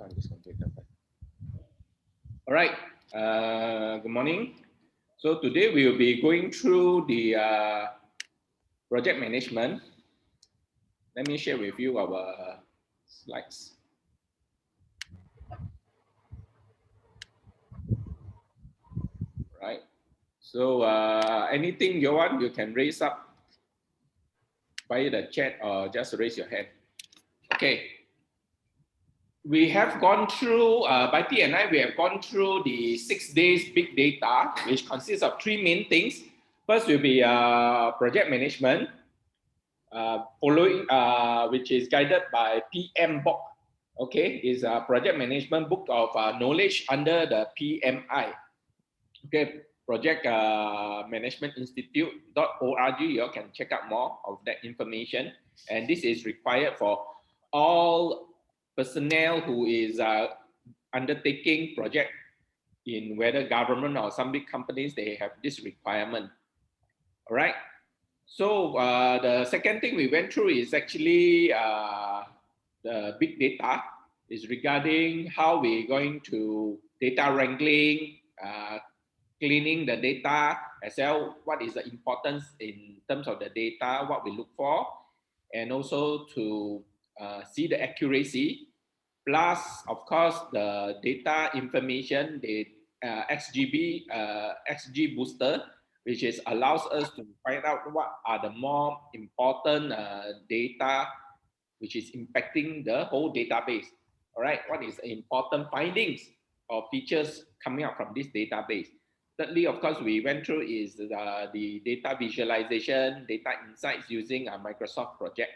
I'm just going to take that back. All right. Good morning. So today we will be going through the project management. Let me share with you our slides. Right. So anything you want, you can raise up via the chat or just raise your hand. Okay. We have gone through, Baiti and I, we have gone through the 6 days big data, which consists of 3 main things. First will be project management, following, which is guided by PMBOK. Okay, is a project management book of knowledge under the PMI. Okay, Project Management Institute.org. You can check out more of that information. And this is required for all personnel who is undertaking project in whether government or some big companies, they have this requirement. All right. So the second thing we went through is actually the big data is regarding how we're going to data wrangling, cleaning the data as well, what is the importance in terms of the data, what we look for, and also to see the accuracy, plus of course the data information, the XG booster, which is allows us to find out what are the more important data which is impacting the whole database. All right, what is the important findings or features coming out from this database? Thirdly, of course, we went through is the data visualization, data insights using a Microsoft project.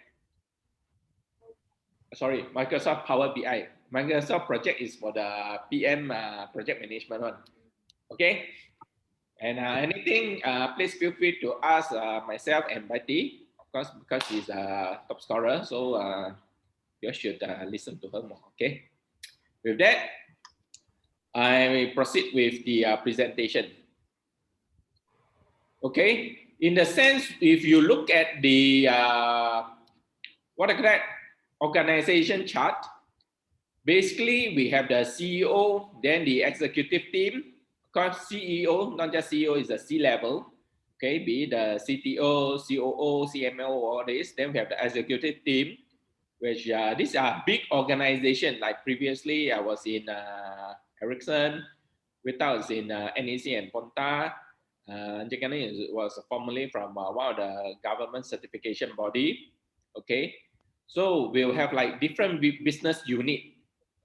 Sorry, Microsoft Power BI. Microsoft project is for the PM project management one. Okay. And anything, please feel free to ask myself and Baiti, of course, because she's a top scorer. So you should listen to her more. Okay. With that, I will proceed with the presentation. Okay. In the sense, if you look at the what I call that organization chart, basically we have the CEO, then the executive team. Of course, CEO, not just CEO, is a C-level. Okay, be the CTO, COO, CMO, all this. Then we have the executive team, which these are big organizations. Like previously, I was in Ericsson, Without was in NEC and Ponta. Jekani was formerly from one of the government certification body. Okay, so we'll have like different business unit.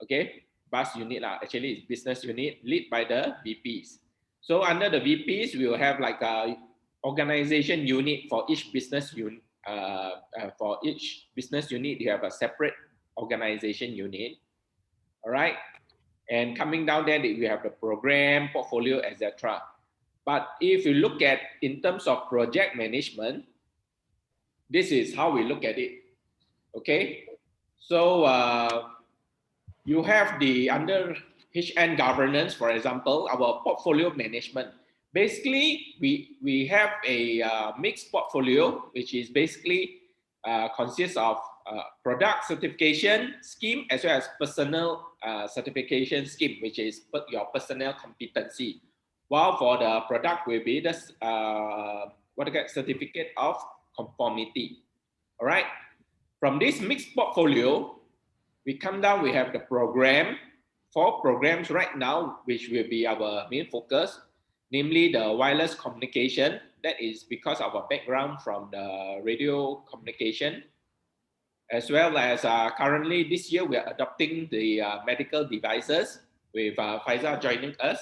Okay, bus unit actually is business unit lead by the VPs. So under the VPs, we will have like a organization unit for each business unit. For each business unit, you have a separate organization unit. All right, and coming down there, we have the program, portfolio, etc. But if you look at in terms of project management, this is how we look at it. Okay, so you have the under HN governance, for example, our portfolio management. Basically, we have a mixed portfolio, which is basically consists of product certification scheme as well as personal certification scheme, which is your personnel competency. While for the product will be the what I get certificate of conformity. All right. From this mixed portfolio, we come down, we have the program. 4 programs right now, which will be our main focus, namely the wireless communication. That is because of our background from the radio communication, as well as currently this year, we are adopting the medical devices with Pfizer joining us.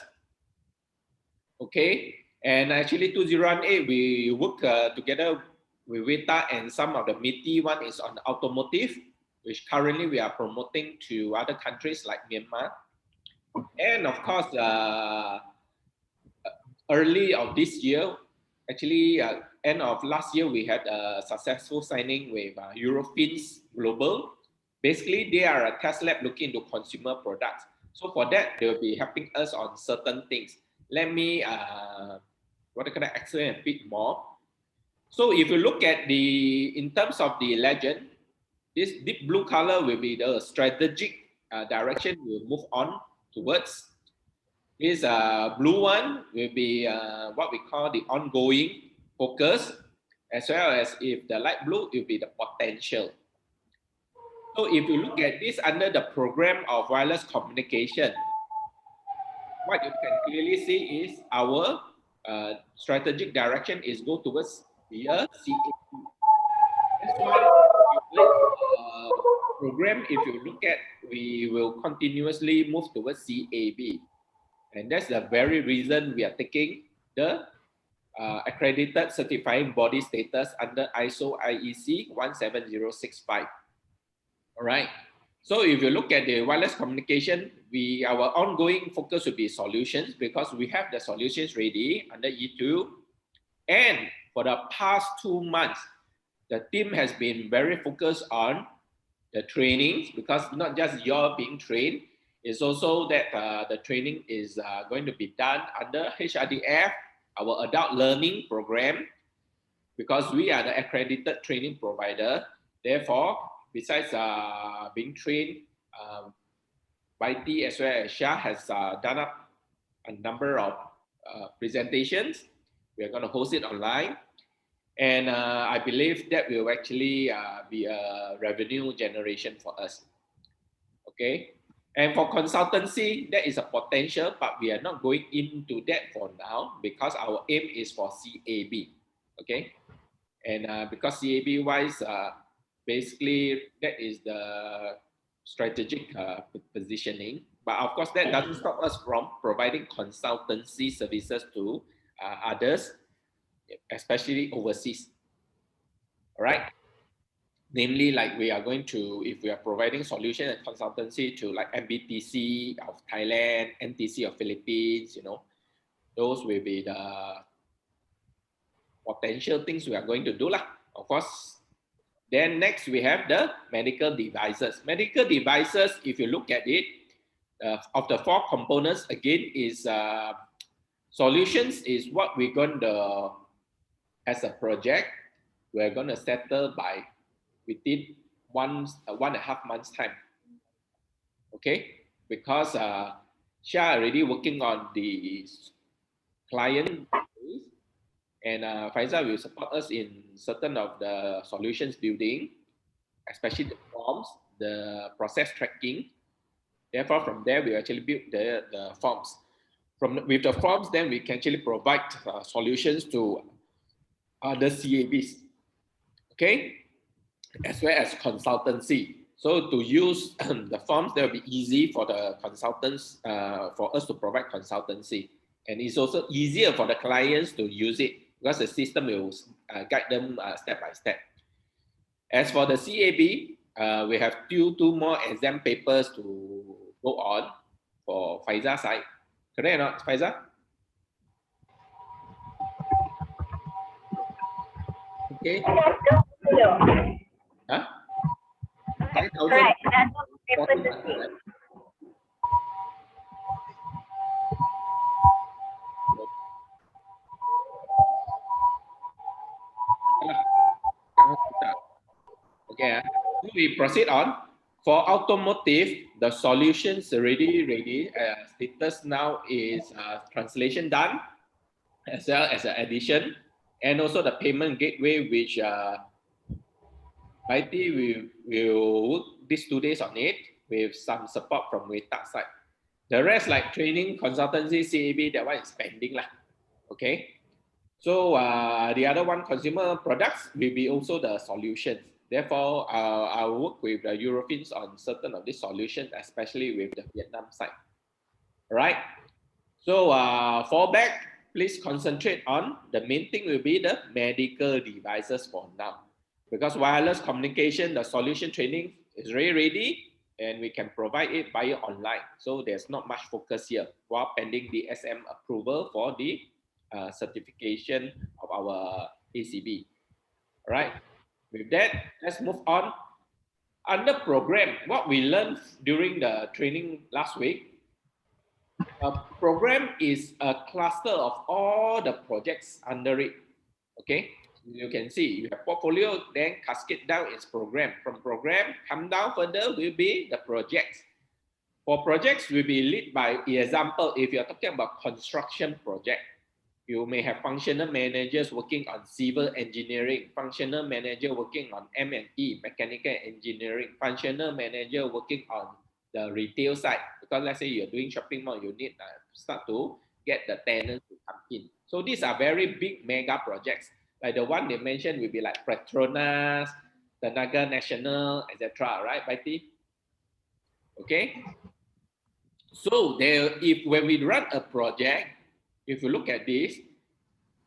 Okay, and actually 2018, we work together with Vita and some of the MITI one is on automotive, which currently we are promoting to other countries like Myanmar. And of course, early of this year, actually end of last year, we had a successful signing with Eurofins Global. Basically, they are a test lab looking into consumer products. So for that, they will be helping us on certain things. Let me, what I can explain a bit more. So if you look at in terms of the legend, this deep blue color will be the strategic direction we'll move on towards. This blue one will be what we call the ongoing focus, as well as if the light blue will be the potential. So if you look at this under the program of wireless communication, what you can clearly see is our strategic direction is go towards the CAB. That's why program, if you look at, we will continuously move towards CAB. And that's the very reason we are taking the accredited certifying body status under ISO IEC 17065. All right. So if you look at the wireless communication, our ongoing focus will be solutions, because we have the solutions ready under E2. And for the past 2 months, the team has been very focused on the trainings, because not just you're being trained, it's also that the training is going to be done under HRDF, our adult learning program, because we are the accredited training provider. Therefore, besides being trained, YT as well as Shah has done up a number of presentations. We are going to host it online. And I believe that will actually be a revenue generation for us. Okay. And for consultancy, that is a potential, but we are not going into that for now, because our aim is for CAB. Okay. And because CAB wise, basically that is the strategic positioning. But of course, that doesn't stop us from providing consultancy services to others, especially overseas. All right. Namely, like we are going to, if we are providing solution and consultancy to like MBTC of Thailand, NTC of Philippines, those will be the potential things we are going to do lah. Of course. Then next we have the medical devices. Medical devices, if you look at it, of the 4 components, again is solutions is what we're going to, as a project, we're going to settle by within 1.5 months time. Okay, because Shah already working on the client, and Faisal will support us in certain of the solutions building, especially the forms, the process tracking. Therefore, from there, we actually build the forms. With the forms, then we can actually provide solutions to other CABs, okay, as well as consultancy. So to use the forms, that will be easy for the consultants, for us to provide consultancy. And it's also easier for the clients to use it, because the system will guide them step by step. As for the CAB, we have two more exam papers to go on for Faizal side. Correct or not, Faizal? Okay. Huh? 5,000. Right. Okay, so we proceed on. For automotive, the solutions already ready. Status now is translation done, as well as an addition, and also the payment gateway, which IT will work these 2 days on it with some support from Weta side. The rest, like training, consultancy, CAB, that one is pending lah. Okay. So the other one, consumer products, will be also the solutions. Therefore, I'll work with the Eurofins on certain of these solutions, especially with the Vietnam side. All right. So fallback, please concentrate on the main thing will be the medical devices for now. Because wireless communication, the solution training is really ready, and we can provide it via online. So there's not much focus here while pending the SM approval for the certification of our ACB. All right. With that, let's move on. Under program, what we learned during the training last week, a program is a cluster of all the projects under it. Okay. You can see you have portfolio, then cascade down is program. From program, come down further will be the projects. For projects will be lead by example. If you're talking about construction project, you may have functional managers working on civil engineering, functional manager working on M&E, mechanical engineering, functional manager working on the retail side. Because let's say you're doing shopping mall, you need start to get the tenants to come in. So these are very big mega projects. Like the one they mentioned will be like Petronas, the Naga National, etc. Right, Baiti? Okay. So there, if when we run a project, if you look at this,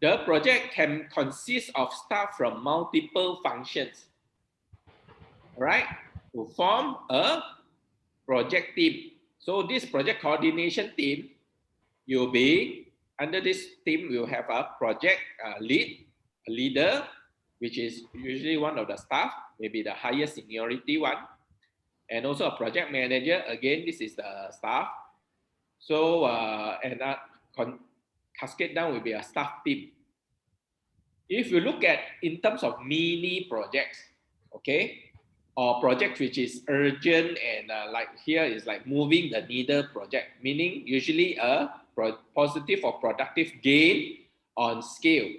the project can consist of staff from multiple functions, right, to form a project team. So this project coordination team, you'll be under this team. Will have a project lead, a leader, which is usually one of the staff, maybe the highest seniority one, and also a project manager. Again, this is the staff. So cascade down will be a staff team. If you look at in terms of mini projects, okay, or project which is urgent and like here is like moving the needle project, meaning usually a positive or productive gain on scale.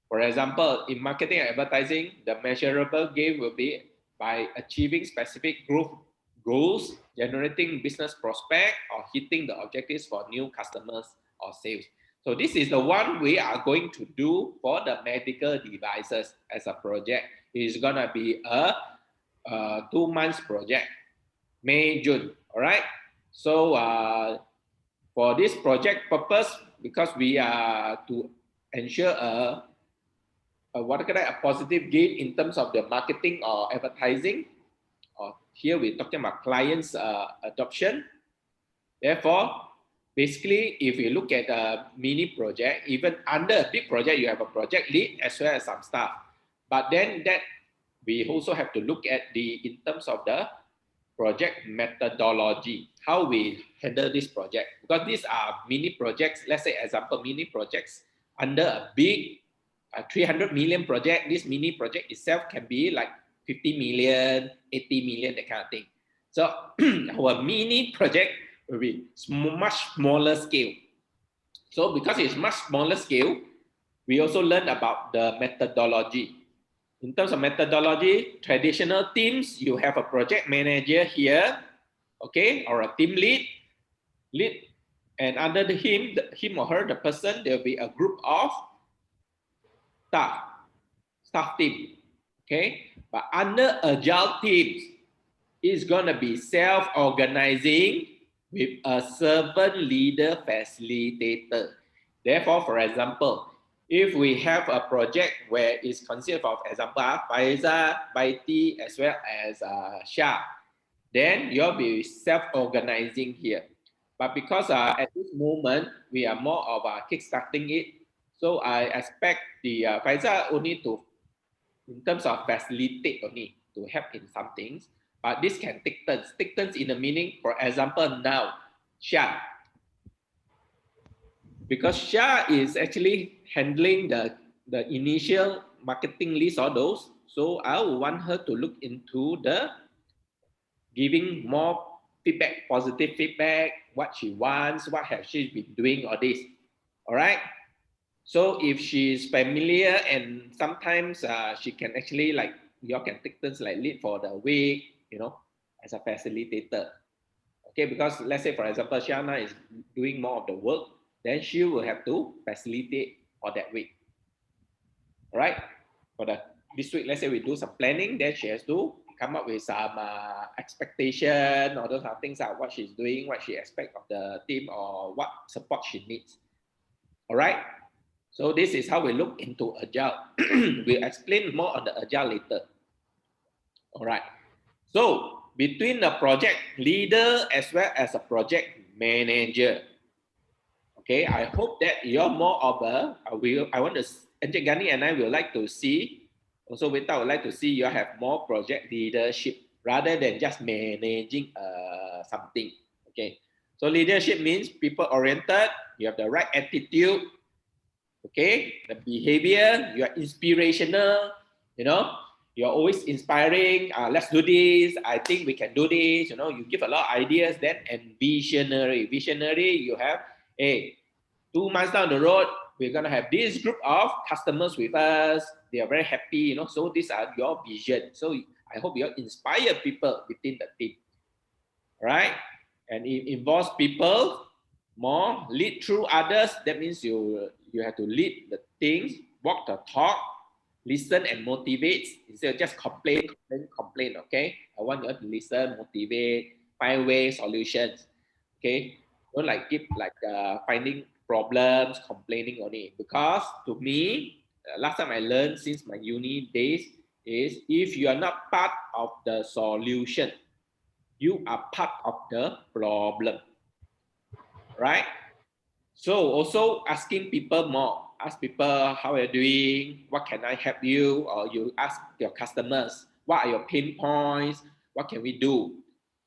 For example, in marketing and advertising, the measurable gain will be by achieving specific growth goals, generating business prospect, or hitting the objectives for new customers or sales. So this is the one we are going to do for the medical devices as a project. It's gonna be a 2 months project, May, June. All right. So for this project purpose, because we are to ensure a positive gain in terms of the marketing or advertising. Here we're talking about clients adoption. Therefore, basically, if you look at a mini project, even under a big project, you have a project lead as well as some staff. But then that we also have to look at in terms of the project methodology, how we handle this project. Because these are mini projects, let's say example, mini projects under a big 300 million project. This mini project itself can be like 50 million, 80 million, that kind of thing. So our mini project will be much smaller scale. So because it's much smaller scale, we also learn about the methodology. In terms of methodology, traditional teams, you have a project manager here, okay, or a team lead, and under him or her, the person, there will be a group of staff team, okay. But under agile teams, it's gonna be self-organizing with a servant leader facilitator. Therefore, for example, if we have a project where it's consisted of example Faizal, Baiti, as well as Shah, then you'll be self-organizing here. But because at this moment we are more of kickstarting it, so I expect the Faizal only to, in terms of facilitate only, to help in some things. But this can take turns. Take turns in the meaning, for example, now, Shah. Because Shah is actually handling the initial marketing list or those, so I will want her to look into the giving more feedback, positive feedback, what she wants, what has she been doing, all this. All right. So if she's familiar, and sometimes she can actually, like, you all can take turns like lead for the week, you know, as a facilitator. Okay, because let's say, for example, Shana is doing more of the work, then she will have to facilitate for that week. All right. For this week, let's say we do some planning, then she has to come up with some expectation or those are things like what she's doing, what she expects of the team, or what support she needs. All right. So this is how we look into agile. We'll explain more on the agile later. All right. So between the project leader as well as a project manager, okay, I hope that you're more of a, I want to, Encik Gani and I will like to see, also Vita would like to see you have more project leadership rather than just managing something. Okay. So leadership means people oriented, you have the right attitude, okay, the behavior, you are inspirational, you know, You're always inspiring. Let's do this. I think we can do this. You know, you give a lot of ideas. Then and visionary. Visionary, you have, hey, 2 months down the road, we're gonna have this group of customers with us. They are very happy. You know, so these are your vision. So I hope you inspire people within the team, right? And it involves people more, lead through others. That means you have to lead the things, walk the talk, listen and motivate instead of just complain. Okay, I want you to listen, motivate, find ways, solutions. Okay, don't like keep like finding problems, complaining only. Because to me, last time I learned since my uni days is if you are not part of the solution, you are part of the problem, right? So also asking people more. Ask people how are you doing? What can I help you? Or you ask your customers, what are your pain points? What can we do?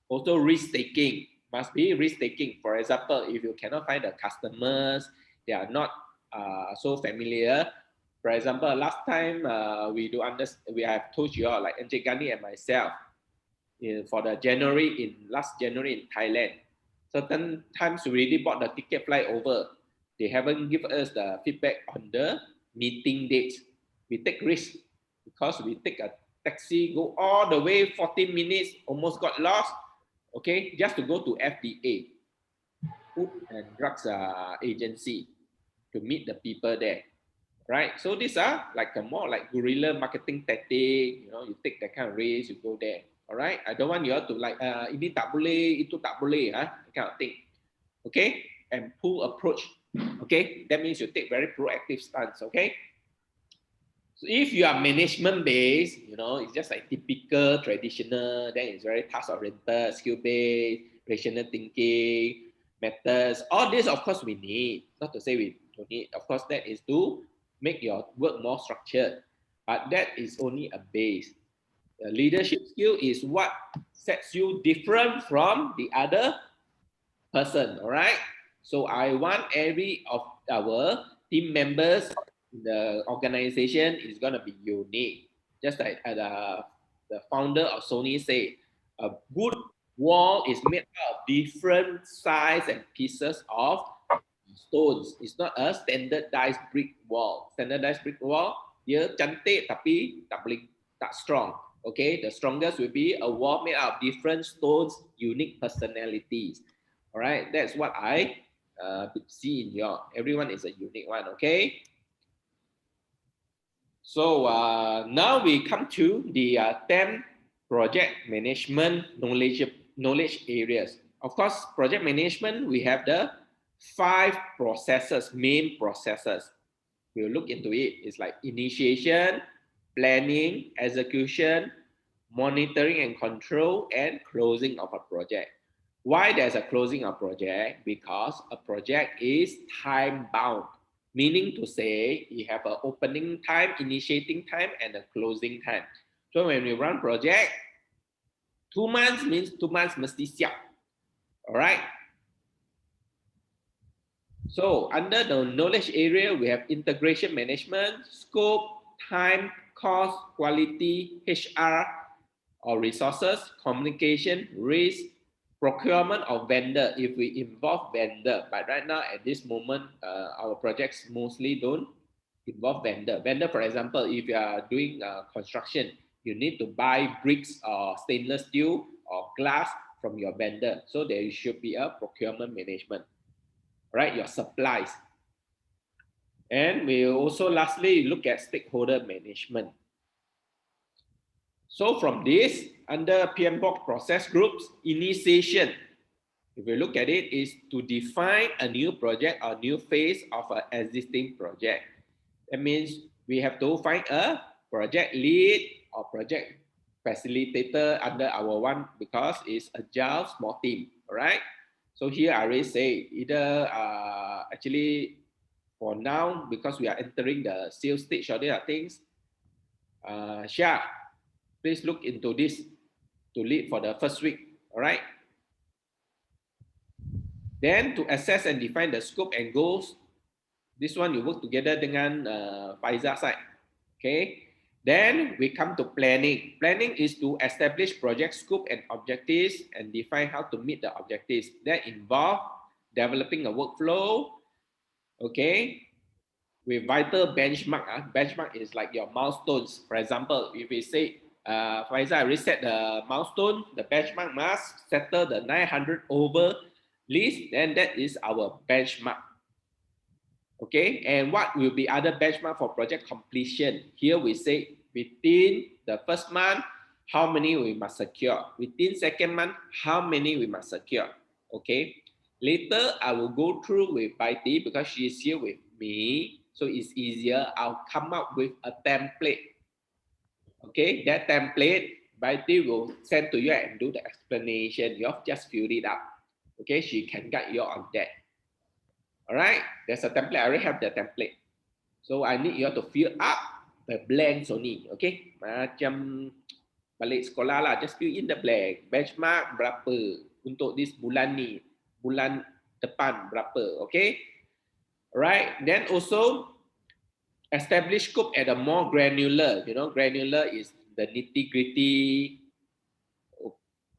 Also risk taking. Must be risk taking. For example, if you cannot find the customers, they are not so familiar. For example, last time we have told you all, like NJ Gani and myself, for the last January in Thailand. Certain times we already bought the ticket flight over. They haven't given us the feedback on the meeting dates. We take risk because we take a taxi, go all the way 14 minutes, almost got lost. Okay, just to go to FDA, Food and Drugs Agency, to meet the people there. Right? So these are like a more like guerrilla marketing tactic. You know, you take that kind of risk, you go there. All right? I don't want you all to like, ini tak boleh, itu tak boleh, that kind of thing. Okay? And pull approach. Okay? That means you take very proactive stance. Okay? So if you are management based, you know, it's just like typical, traditional, then it's very task oriented, skill based, rational thinking, methods. All this, of course, we need. Not to say we don't need. Of course, that is to make your work more structured. But that is only a base. The leadership skill is what sets you different from the other person. All right. So I want every of our team members in the organization is going to be unique. Just like the founder of Sony said, a good wall is made out of different size and pieces of stones. It's not a standardized brick wall. Standardized brick wall, dia cantik tapi tak strong. Okay, the strongest will be a wall made out of different stones, unique personalities. All right, that's what I see in your. Everyone is a unique one. Okay. So now we come to the 10 project management knowledge areas. Of course, project management, we have the 5 processes, main processes. We'll look into it. It's like initiation, planning, execution, monitoring and control, and closing of a project. Why there's a closing of project? Because a project is time bound, meaning to say you have an opening time, initiating time, and a closing time. So when we run project, 2 months means 2 months mesti siap. All right. So under the knowledge area, we have integration management, scope, time, cost, quality, HR or resources, communication, risk, procurement of vendor if we involve vendor. But right now at this moment, our projects mostly don't involve vendor. Vendor, for example, if you are doing construction, you need to buy bricks or stainless steel or glass from your vendor. So there should be a procurement management. Right, your supplies. And we also lastly look at stakeholder management. So from this, under PMBOK process groups, initiation, if you look at it, is to define a new project or new phase of an existing project. That means we have to find a project lead or project facilitator under our one because it's agile small team, all right? So here I already say either actually for now, because we are entering the sales stage of these things, Shah, please look into this to lead for the first week, all right? Then to assess and define the scope and goals, this one you work together dengan Faizah side, okay? Then we come to planning. Planning is to establish project scope and objectives and define how to meet the objectives. That involve developing a workflow, okay, with vital benchmark. Benchmark is like your milestones. For example, if we say, for example, I reset the milestone, the benchmark must settle the 900 over list, then that is our benchmark. Okay, and what will be other benchmark for project completion? Here we say within the first month, how many we must secure. Within second month, how many we must secure. Okay, later I will go through with Baiti because she is here with me, so it's easier. I'll come up with a template. Okay, that template Baiti will send to you and do the explanation. You have just fill it up. Okay, she can guide you on that. All right, there's a template. I already have the template. So I need you to fill up the blanks only. Okay, macam balik sekolah lah. Just fill in the blank. Benchmark berapa untuk this bulan ni, bulan depan berapa. Okay, right. Then also establish scope at a more granular. You know, granular is the nitty gritty.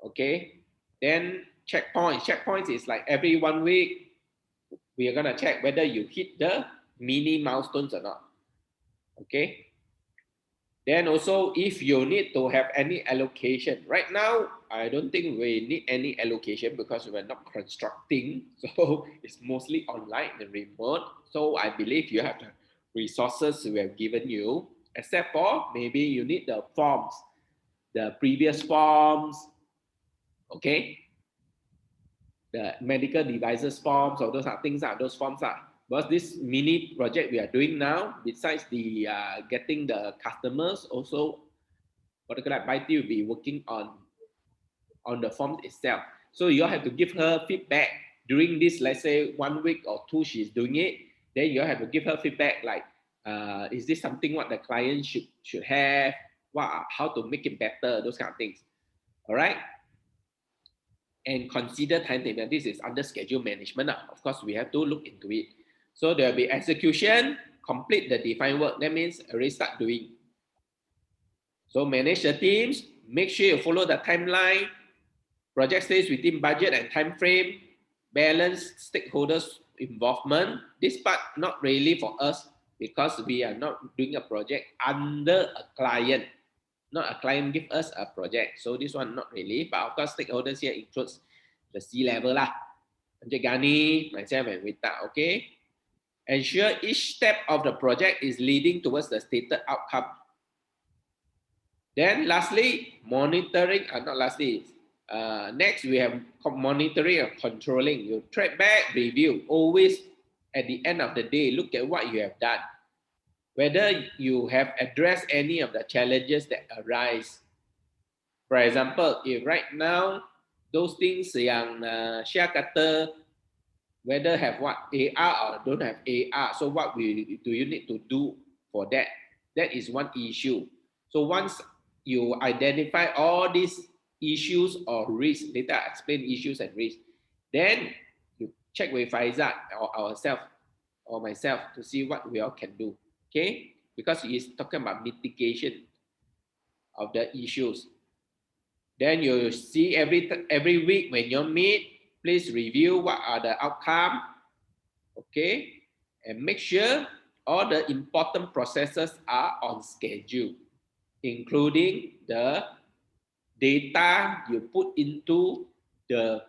Okay, then checkpoints. Checkpoints is like every 1 week we are gonna check whether you hit the mini milestones or not. Okay, then also if you need to have any allocation, right now I don't think we need any allocation because we're not constructing, so it's mostly online and remote. So I believe you have the resources we have given you, except for maybe you need the forms, the previous forms, okay, the medical devices forms, or those are things, those forms are. Because this mini project we are doing now, besides the getting the customers, also particular Baiti will be working on the form itself. So you have to give her feedback during this, let's say 1 week or 2, she's doing it. Then you have to give her feedback like, is this something what the client should have? How to make it better? Those kind of things. All right. And consider timetable. This is under schedule management. Of course, we have to look into it. So there will be execution, complete the defined work. That means already start doing. So manage the teams, make sure you follow the timeline, project stays within budget and time frame, balance stakeholders involvement. This part not really for us because we are not doing a project under a client. Not a client give us a project. So this one not really, but of course stakeholders here includes the C-level lah. Encik Gani, myself and Wita, okay? Ensure each step of the project is leading towards the stated outcome. Then lastly, monitoring, not lastly, next we have monitoring and controlling. You track back, review. Always at the end of the day, look at what you have done. Whether you have addressed any of the challenges that arise. For example, if right now, those things yang Syah kata, whether have what AR or don't have AR, so what do you need to do for that? That is one issue. So once you identify all these issues or risks, later I explain issues and risks, then you check with Faizat or ourselves or myself to see what we all can do. Okay, because he's talking about mitigation of the issues. Then you see every week when you meet, please review what are the outcome, okay, and make sure all the important processes are on schedule, including the data you put into the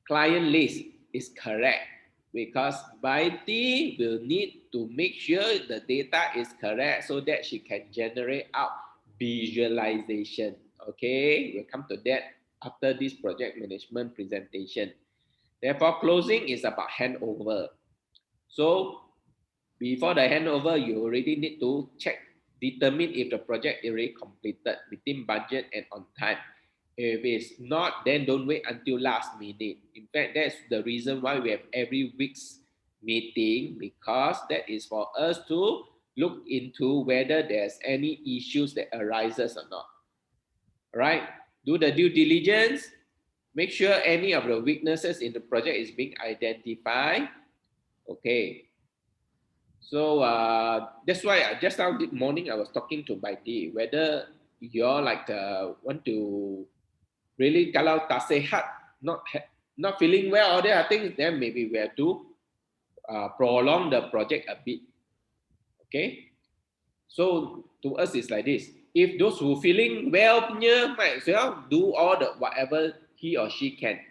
client list is correct. Because Baiti will need to make sure the data is correct so that she can generate out visualization. Okay, we'll come to that after this project management presentation. Therefore, closing is about handover. So before the handover, you already need to determine if the project is already completed within budget and on time. If it's not, then don't wait until last minute. In fact, that's the reason why we have every week's meeting, because that is for us to look into whether there's any issues that arises or not. All right? Do the due diligence. Make sure any of the weaknesses in the project is being identified. Okay. So that's why just now this morning I was talking to Baiti whether you're like want to really kalau tak sihat, not feeling well or there are things, then maybe we have to prolong the project a bit. Okay, so to us it's like this. If those who feeling well punya might as well do all the whatever he or she can,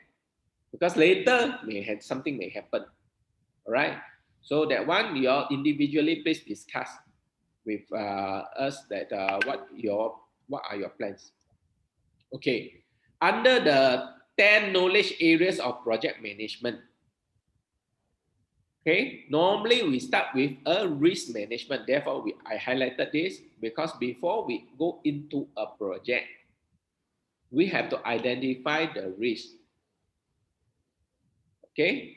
because later something may happen. All right. So that one you all individually please discuss with us that what are your plans. Okay. Under the 10 knowledge areas of project management. Okay, normally we start with a risk management. Therefore, I highlighted this because before we go into a project, we have to identify the risk. Okay,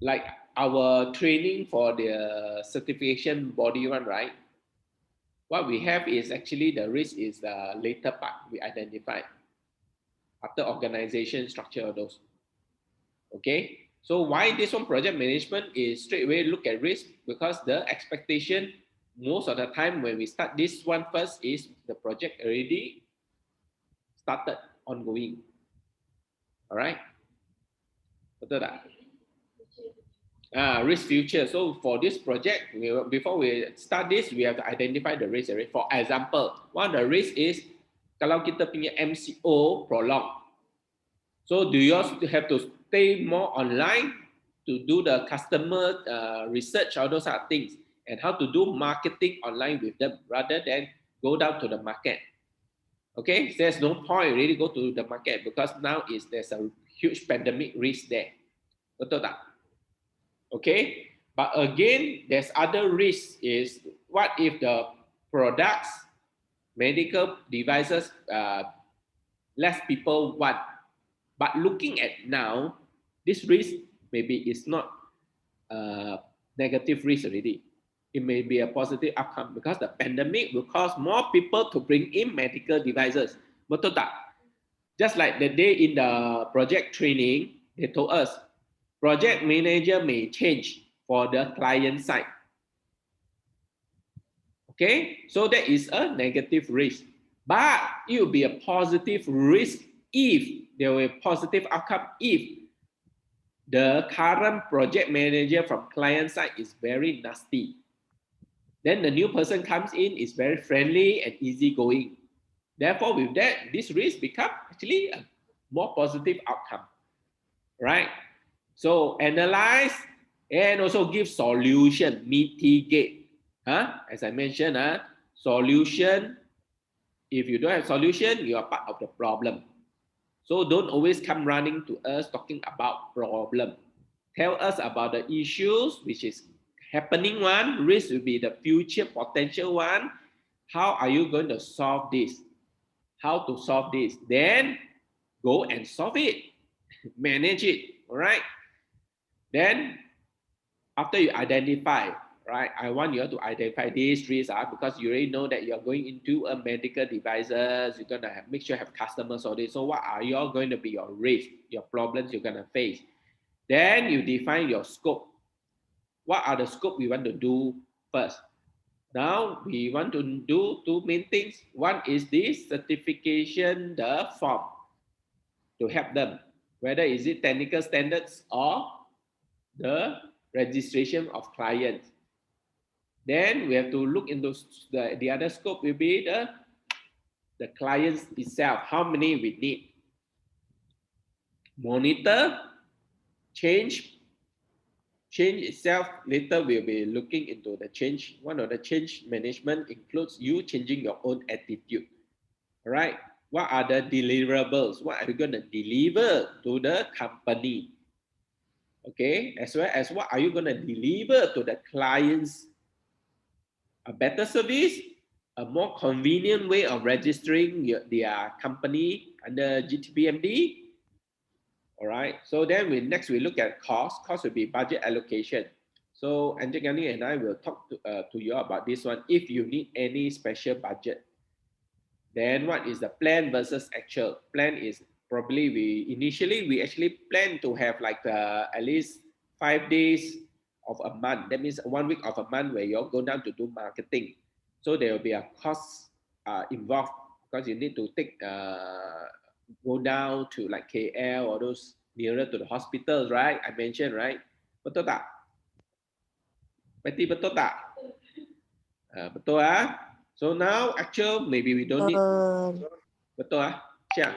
like our training for the certification body one, right? What we have is actually the risk is the later part we identify after organization structure of those. Okay, so why this one project management is straight away look at risk, because the expectation most of the time when we start this one first is the project already started ongoing. All right, betul tak? Risk future. So for this project, before we start this, we have to identify the risk. For example, one of the risk is kalau kita punya MCO prolong. So do you have to stay more online to do the customer research, all those are things, and how to do marketing online with them rather than go down to the market. Okay, so there's no point really go to the market because now there's a huge pandemic risk there. Betul tak? Okay, but again, there's other risks is what if the products, medical devices, less people want. But looking at now, this risk maybe is not a negative risk already. It may be a positive outcome because the pandemic will cause more people to bring in medical devices. Betul tak? Just like the day in the project training, they told us, project manager may change for the client side. Okay, so that is a negative risk, but it will be a positive risk if there were positive outcome if the current project manager from client side is very nasty. Then the new person comes in is very friendly and easygoing. Therefore, with that, this risk become actually a more positive outcome, right? So analyze and also give solution, mitigate. As I mentioned, solution. If you don't have solution, you are part of the problem. So don't always come running to us talking about problem. Tell us about the issues which is happening one, risk will be the future potential one. How are you going to solve this? How to solve this? Then go and solve it. Manage it. All right. Then after you identify, right? I want you to identify these risks because you already know that you're going into a medical devices. You're gonna make sure you have customers or this. So what are you going to be your risk, your problems you're gonna face? Then you define your scope. What are the scope we want to do first? Now we want to do two main things. One is this certification, the form to help them, whether is it technical standards or the registration of clients. Then we have to look into the other scope will be the clients itself, how many we need. Monitor, change itself, later we'll be looking into the change. One of the change management includes you changing your own attitude. All right, what are the deliverables? What are you going to deliver to the company? Okay, as well as what are you going to deliver to the clients? A better service, a more convenient way of registering their company under GTPMD. All right, so then next we look at cost. Cost will be budget allocation. So Anjali and I will talk to you about this one. If you need any special budget, then what is the plan versus actual? Plan is probably we actually plan to have like at least 5 days of a month. That means 1 week of a month where you go down to do marketing. So there will be a cost involved because you need to take go down to like KL or those nearer to the hospitals, right? I mentioned, right? Betul tak? Betty, betul tak? Betul ah. So now actual maybe we don't need. Betul ah. Syah,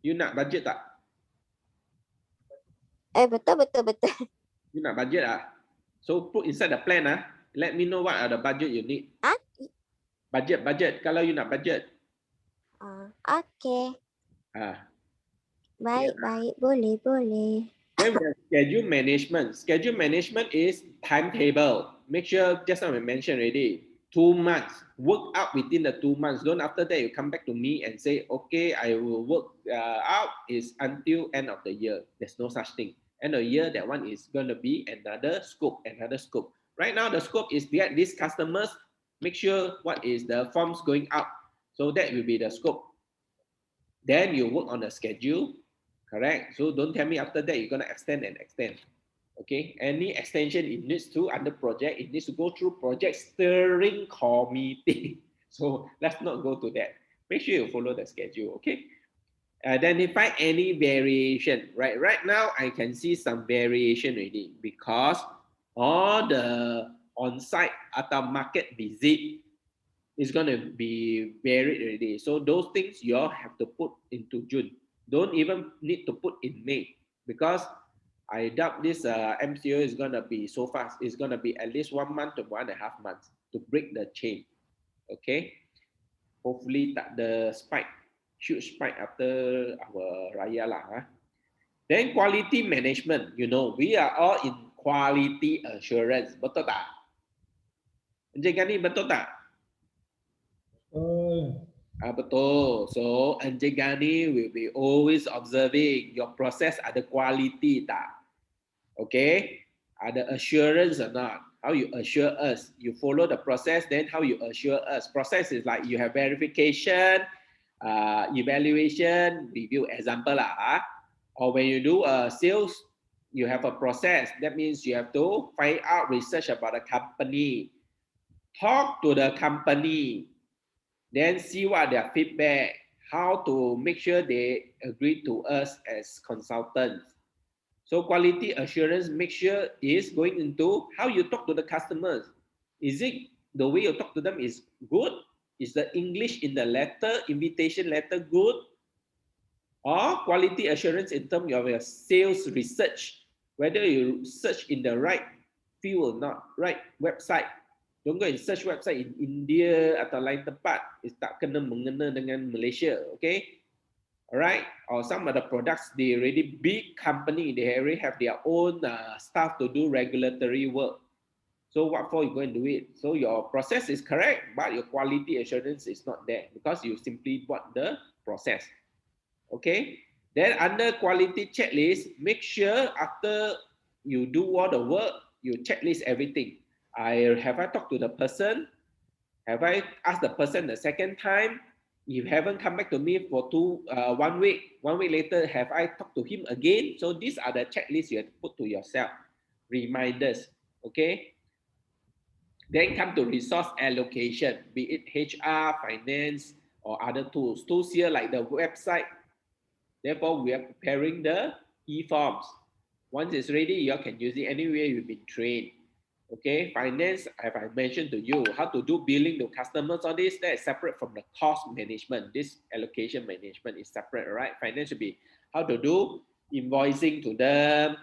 you nak budget tak? Betul. You nak budget ah? So put inside the plan ah. Let me know what are the budget you need. Budget. Kalau you nak budget. Okay. Baik, Yeah. boleh. Then we have schedule management. Schedule management is timetable. Make sure, just now I mentioned already, 2 months. Work out within the 2 months. Don't after that you come back to me and say, okay, I will work out is until end of the year. There's no such thing. End of the year, that one is going to be another scope. Right now, the scope is get these customers, make sure what is the forms going out. So that will be the scope. Then you work on the schedule. Correct. So don't tell me after that you're gonna extend. Okay. Any extension it needs to under project, it needs to go through project steering committee. So let's not go to that. Make sure you follow the schedule. Okay. Identify any variation. Right now I can see some variation already because all the on-site atau market visit is gonna be varied already. So those things you all have to put into June. Don't even need to put in May because I doubt this MCO is going to be so fast. It's going to be at least 1 month to 1.5 months to break the chain. Okay. Hopefully tak the huge spike after our Raya lah. Then quality management. You know, we are all in quality assurance. Betul tak? Encik Gani, betul tak? Betul. So Encik Gani will be always observing your process ada quality tak? Okay? Ada assurance or not? How you assure us? You follow the process, then how you assure us? Process is like you have verification, evaluation, review. Example lah. Or when you do a sales, you have a process. That means you have to find out research about the company, talk to the company, then see what their feedback, how to make sure they agree to us as consultants. So quality assurance, make sure is going into how you talk to the customers. Is it the way you talk to them is good? Is the English in the letter, invitation letter good? Or quality assurance in terms of your sales research, whether you search in the right field or not, right website. Don't go and search website in India atau lain tempat. It's tak kena mengena dengan Malaysia, okay? Alright? Or some of the products, they already big company, they already have their own staff to do regulatory work. So what for you go and do it? So your process is correct, but your quality assurance is not there because you simply bought the process. Okay? Then under quality checklist, make sure after you do all the work, you checklist everything. Have I talked to the person? Have I asked the person the second time? You haven't come back to me for 1 week. 1 week later, have I talked to him again? So these are the checklists you have to put to yourself. Reminders. Okay. Then come to resource allocation, be it HR, finance, or other tools. Tools here like the website. Therefore, we are preparing the e-forms. Once it's ready, you can use it anywhere you've been trained. Okay, finance, as I mentioned to you, how to do billing to customers, all this, that is separate from the cost management. This allocation management is separate, right? Finance should be how to do invoicing to them,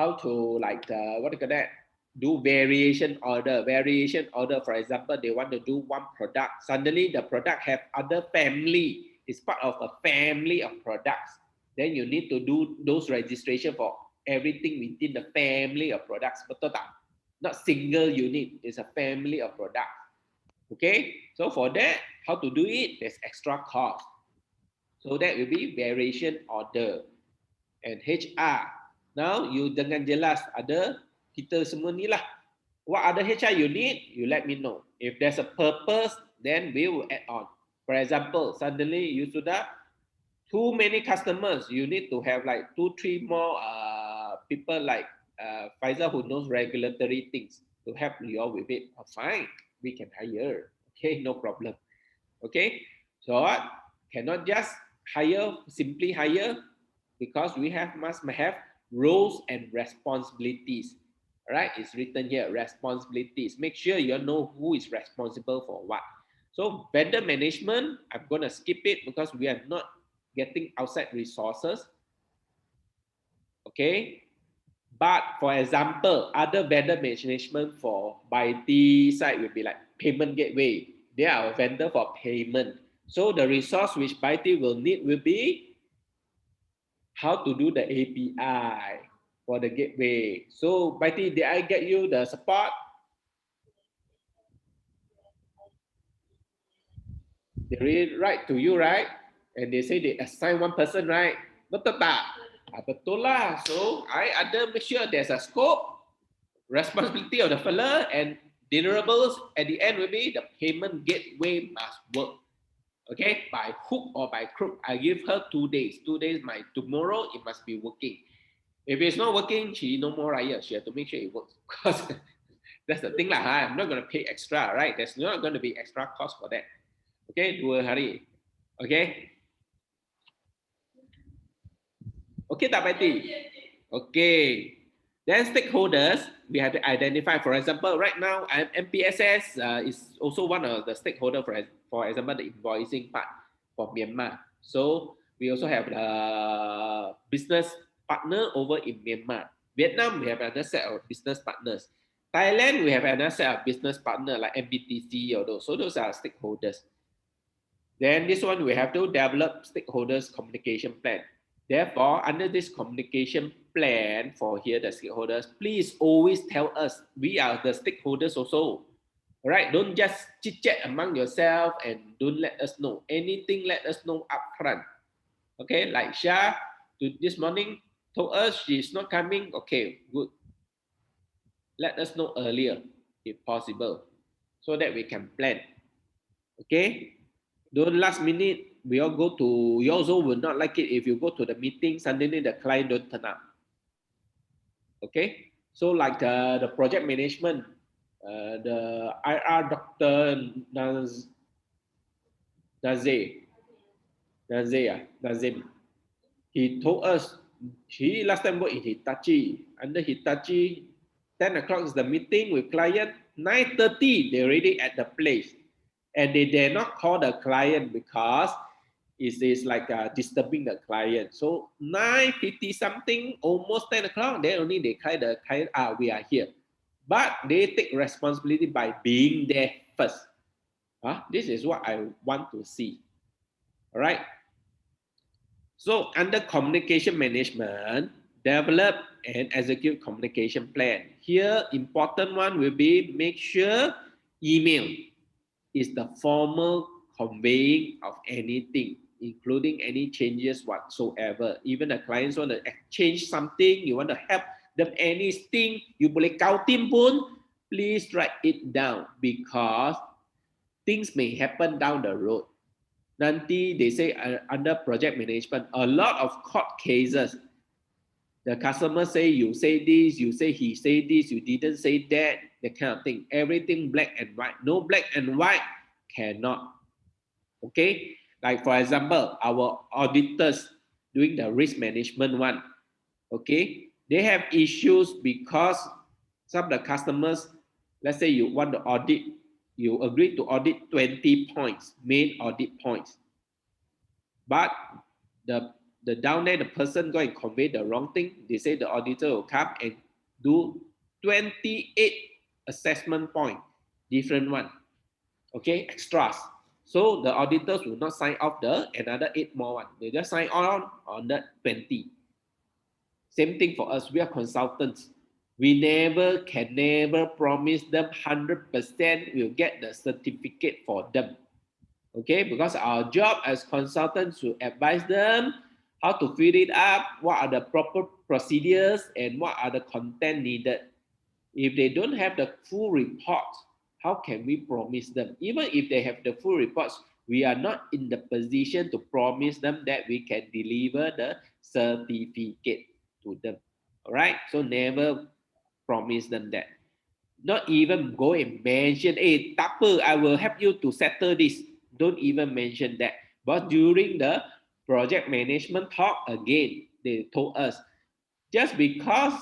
how to like, what do you call that? Do variation order. Variation order, for example, they want to do one product. Suddenly the product have other family. It's part of a family of products. Then you need to do those registration for everything within the family of products. Betul tak? Not single unit, it's a family of products. Okay, so for that, how to do it? There's extra cost. So that will be variation order. And HR. Now you dengan jelas ada kita semua ni lah. What other HR you need? You let me know. If there's a purpose, then we will add on. For example, suddenly you sudah too many customers. You need to have like 2-3 more people like Faisal who knows regulatory things to help you all with it. Oh, fine, we can hire. Okay, no problem. Okay, so cannot just simply hire, because we must have roles and responsibilities. All right, it's written here, responsibilities. Make sure you know who is responsible for what. So vendor management, I'm gonna skip it because we are not getting outside resources. Okay, but for example, other vendor management for by the side will be like payment gateway. They are a vendor for payment. So the resource which BIT will need will be how to do the API for the gateway. So BIT, did I get you the support? They read right to you, right? And they say they assign one person, right? Betul tak? Betul lah. So I ada make sure there's a scope, responsibility of the fella, and deliverables at the end will be the payment gateway must work. Okay, by hook or by crook, I give her 2 days. 2 days, my tomorrow it must be working. If it's not working, she no more right. She has to make sure it works. Because that's the thing lah. I'm not going to pay extra, right? There's not going to be extra cost for that. Okay, 2 hari. Okay, okay tak Patty? Okay. Then stakeholders, we have to identify. For example, right now, MPSS is also one of the stakeholders, for example, the invoicing part for Myanmar. So we also have the business partner over in Myanmar. Vietnam, we have another set of business partners. Thailand, we have another set of business partner like MBTC or those. So those are stakeholders. Then this one, we have to develop stakeholders communication plan. Therefore, under this communication plan for here, the stakeholders, please always tell us, we are the stakeholders also. All right, don't just chit chat among yourself and don't let us know. Anything, let us know upfront. Okay, like Shah this morning told us she's not coming. Okay, good. Let us know earlier if possible so that we can plan. Okay, don't last minute we all go to, you also will not like it if you go to the meeting, suddenly the client don't turn up. Okay, so like the project management, the IR Dr. Nazim, he told us he last time worked in Hitachi. Under Hitachi, 10 o'clock is the meeting with client, 9:30 they're already at the place. And they dare not call the client because it is like disturbing the client. So 9:50 something, almost 10 o'clock, then only they call the client, we are here. But they take responsibility by being there first. This is what I want to see. All right. So under communication management, develop and execute communication plan. Here, important one will be make sure email is the formal conveying of anything, including any changes whatsoever. Even the clients want to exchange something, you want to help them anything, you boleh kautin pun, please write it down because things may happen down the road. Nanti they say under project management, a lot of court cases. The customer say you say this, you say he say this, you didn't say that, that kind of thing. Everything black and white. No black and white cannot. Okay? Like for example, our auditors doing the risk management one. Okay? They have issues because some of the customers, let's say you want to audit, you agree to audit 20 points, main audit points. But the down there, the person go and convey the wrong thing. They say the auditor will come and do 28 assessment point, different one. Okay, extras. So the auditors will not sign off the another 8 more one. They just sign on the 20. Same thing for us. We are consultants. We can never promise them 100% we'll get the certificate for them. Okay, because our job as consultants to advise them how to fill it up, what are the proper procedures, and what are the content needed. If they don't have the full report, how can we promise them? Even if they have the full reports, we are not in the position to promise them that we can deliver the certificate to them. All right, so never promise them that. Not even go and mention, hey, tak apa, I will help you to settle this. Don't even mention that. But during the project management talk, again, they told us, just because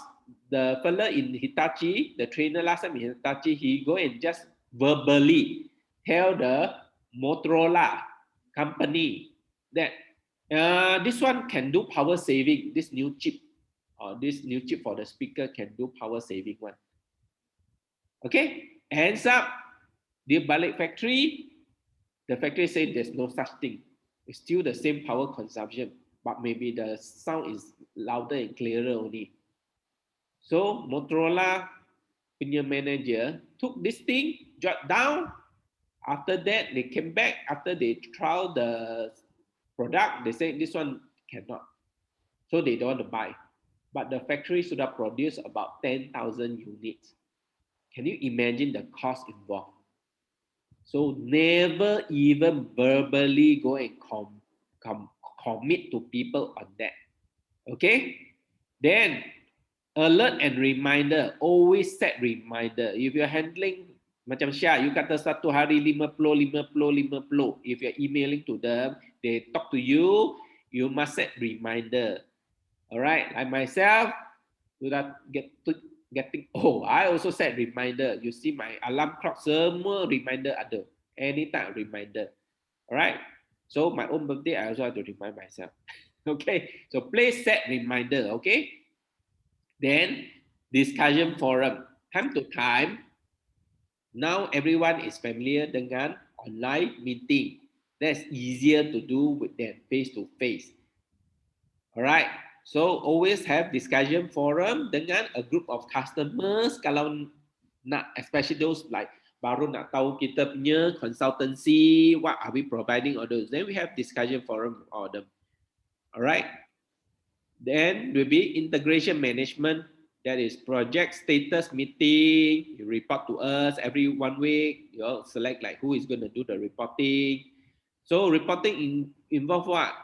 the fella in Hitachi, the trainer last time in Hitachi, he go and just verbally tell the Motorola company that this one can do power saving, this new chip, or this new chip for the speaker can do power saving one. Okay, ends up, dia balik factory, the factory say there's no such thing. It's still the same power consumption, but maybe the sound is louder and clearer only. So Motorola punya manager took this thing, jot down. After that, they came back. After they trial the product, they say this one cannot. So they don't want to buy. But the factory should have produced about 10,000 units. Can you imagine the cost involved? So never even verbally go and commit to people on that. Okay? Then alert and reminder. Always set reminder. If you're handling macam Syah, you kata satu hari 50. If you're emailing to them, they talk to you, you must set reminder. Alright, like myself, sudah getting I also set reminder. You see my alarm clock, semua reminder ada. Anytime reminder. Alright, so my own birthday, I also have to remind myself. Okay, so please set reminder. Okay, then discussion forum. Time to time, now everyone is familiar dengan online meeting. That's easier to do than face to face. Alright, so always have discussion forum dengan a group of customers. Kalau nak, especially those like baru nak tahu kita punya consultancy, what are we providing, all those. Then we have discussion forum all them. Alright, then will be integration management. That is project status meeting. You report to us every 1 week. You select like who is going to do the reporting. So reporting involve what?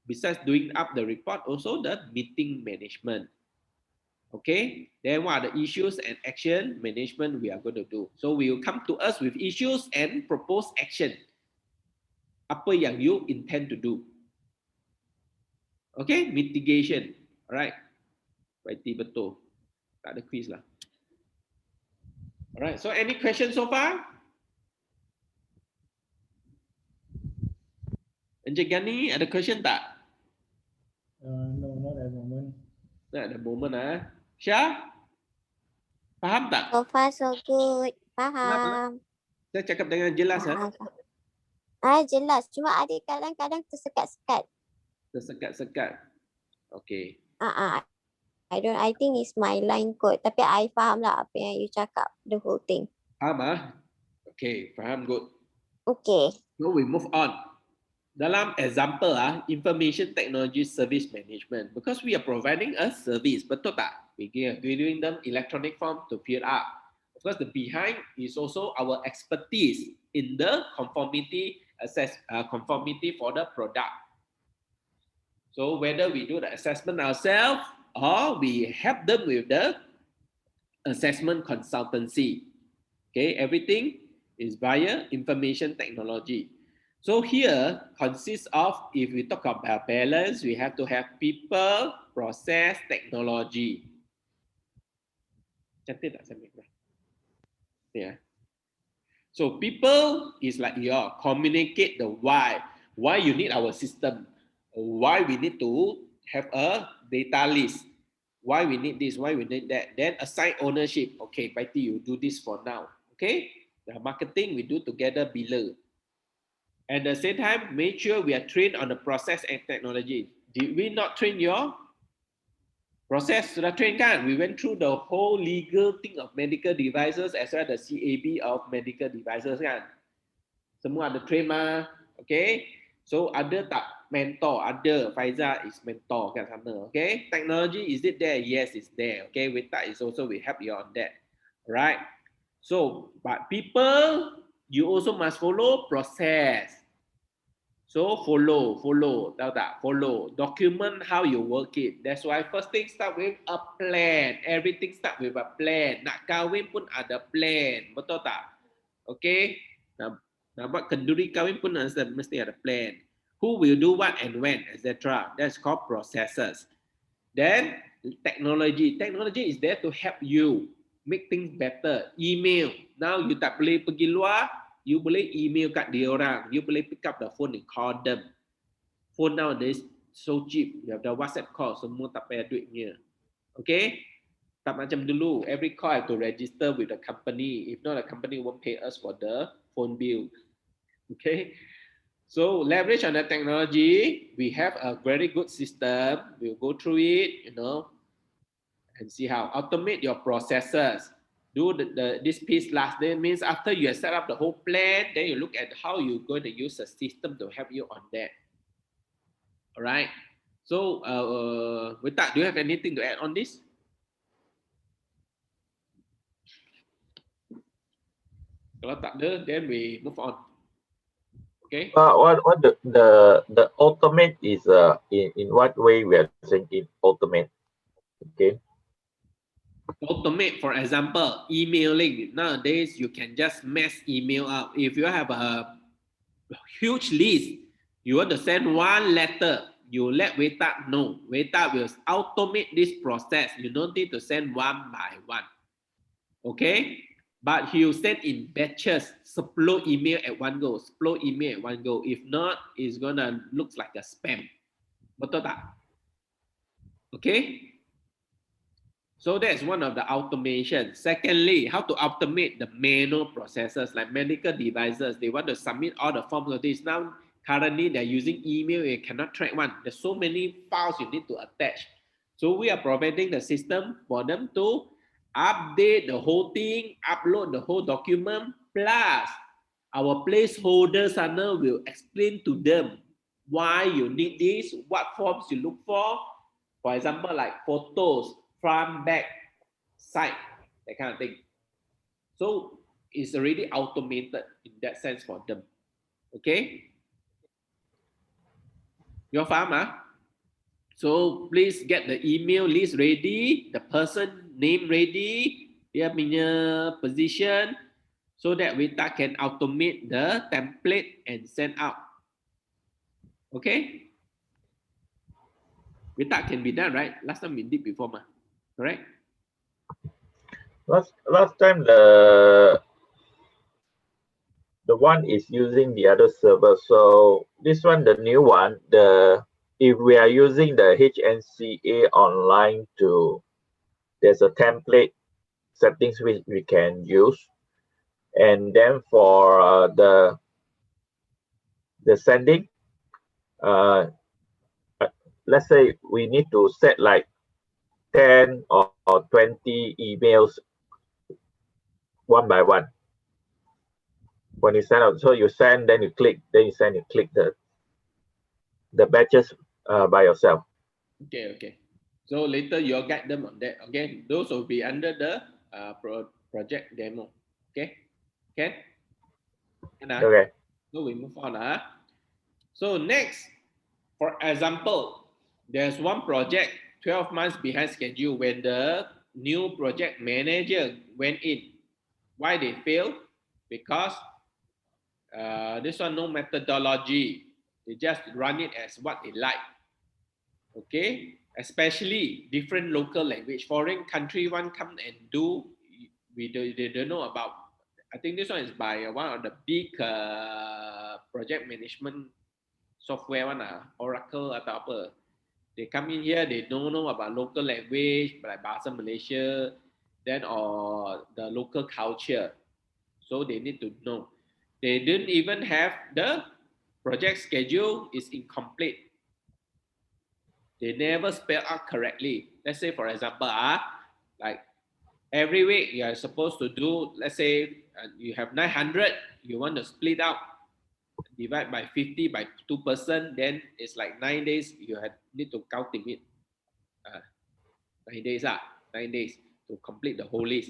Besides doing up the report, also the meeting management. Okay, then what are the issues and action management we are going to do? So we will come to us with issues and propose action. Apa yang you intend to do? Okay, mitigation. Alright, berarti betul. Tak ada quiz lah. Alright, so any questions so far? Encik Gani, ada question tak? No, not at the moment. Not at the moment ah. Syah? Faham tak? So far so good. Faham. Saya cakap dengan jelas ah. Jelas. Cuma ada kadang-kadang tersekat-sekat. Tersekat-sekat. Okay. I think it's my line code. Tapi I faham lah apa yang you cakap. The whole thing. Faham ah? Okay, faham, good. Okay. So we move on. Dalam example information technology service management, because we are providing a service, betul tak? We're doing them electronic form to fill up. Of course, the behind is also our expertise in the conformity for the product. So whether we do the assessment ourselves or we help them with the assessment consultancy. Okay, everything is via information technology. So here consists of, if we talk about balance, we have to have people, process, technology. Cantik tak saya? Yeah. So people is like communicate the why you need our system, why we need to have a data list, why we need this, why we need that. Then assign ownership. Okay, Baiti, you do this for now. Okay, the marketing we do together below. At the same time, make sure we are trained on the process and technology. Did we not train your process? Sudah train kan? We went through the whole legal thing of medical devices as well as the CAB of medical devices kan? Semua ada train mah. Okay? So ada tak mentor? Ada. Faizal is mentor kat sana. Okay? Technology, is it there? Yes, it's there. Okay? Weta is also, we help you on that. Right? So, but people, you also must follow process. So follow, tahu tak? Follow, document how you work it. That's why first thing start with a plan. Everything start with a plan. Nak kahwin pun ada plan, betul tak? Okay. Nak buat kenduri kahwin pun mesti ada plan. Who will do what and when, etc. That's called processes. Then technology. Technology is there to help you make things better. Email. Now you tak boleh pergi luar, you boleh email kat dia orang. You boleh pick up the phone and call them. Phone nowadays so cheap. You have the WhatsApp call, semua tak payah duitnya. Okay? Tak macam dulu. Every call have to register with the company. If not, the company won't pay us for the phone bill. Okay? So leverage on the technology. We have a very good system. We'll go through it, and see how. Automate your processes. Do this piece last day means after you have set up the whole plan, then you look at how you're going to use a system to help you on that. All right. So, with that, do you have anything to add on this? Kalau tak ada, then we move on. Okay. What the automate is in what way we are saying it automate? Okay. Automate, for example, emailing. Nowadays, you can just mass email out. If you have a huge list, you want to send one letter, you let Weta know. Weta will automate this process. You don't need to send one by one. Okay? But he'll send in batches, slow email at one go, slow email at one go. If not, it's gonna look like a spam. Betul tak? Okay? So that's one of the automation. Secondly, how to automate the manual processes like medical devices. They want to submit all the forms of this. Now, currently they're using email. You cannot track one. There's so many files you need to attach. So we are providing the system for them to update the whole thing, upload the whole document, plus our placeholders will explain to them why you need this, what forms you look for. For example, like photos, front, back, side, that kind of thing. So it's already automated in that sense for them. Okay? Your farmer. So please get the email list ready, the person name ready, dia punya position, so that we can automate the template and send out. Okay? With that can be done, right? Last time we did before, correct? Last time the one is using the other server. So this one, the new one, if we are using the HNCA online there's a template settings which we can use, and then for the sending, let's say we need to set like 10 or 20 emails one by one. When you send out, so you send, then you click, then you send, you click the batches by yourself. Okay. So later you'll guide them on that. Okay, those will be under the project demo. Okay. Okay. So we move on. So next, for example, there's one project 12 months behind schedule when the new project manager went in. Why they failed? Because this one no methodology. They just run it as what they like. Okay, especially different local language. Foreign country one come and do, they don't know about. I think this one is by one of the big project management software one, Oracle atau apa. They come in here, they don't know about local language like Bahasa Malaysia, then or the local culture. So they need to know. They didn't even have the project schedule is incomplete. They never spell out correctly. Let's say, for example, like every week you are supposed to do, let's say you have 900, you want to split out, divide by 50 by 2%, then it's like 9 days, you need to cultivate 9 days, 9 days to complete the whole list.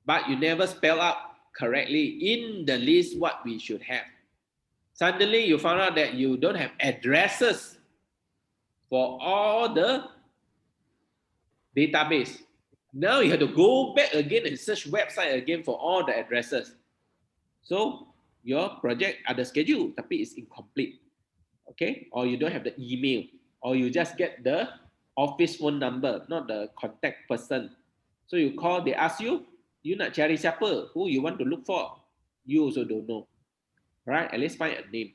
But you never spell out correctly in the list what we should have. Suddenly you found out that you don't have addresses for all the database. Now you have to go back again and search website again for all the addresses. So your project ada schedule tapi it's incomplete. Okay, or you don't have the email, or you just get the office phone number, not the contact person. So you call, they ask you, you nak cari siapa, who you want to look for, you also don't know, right? At least find a name.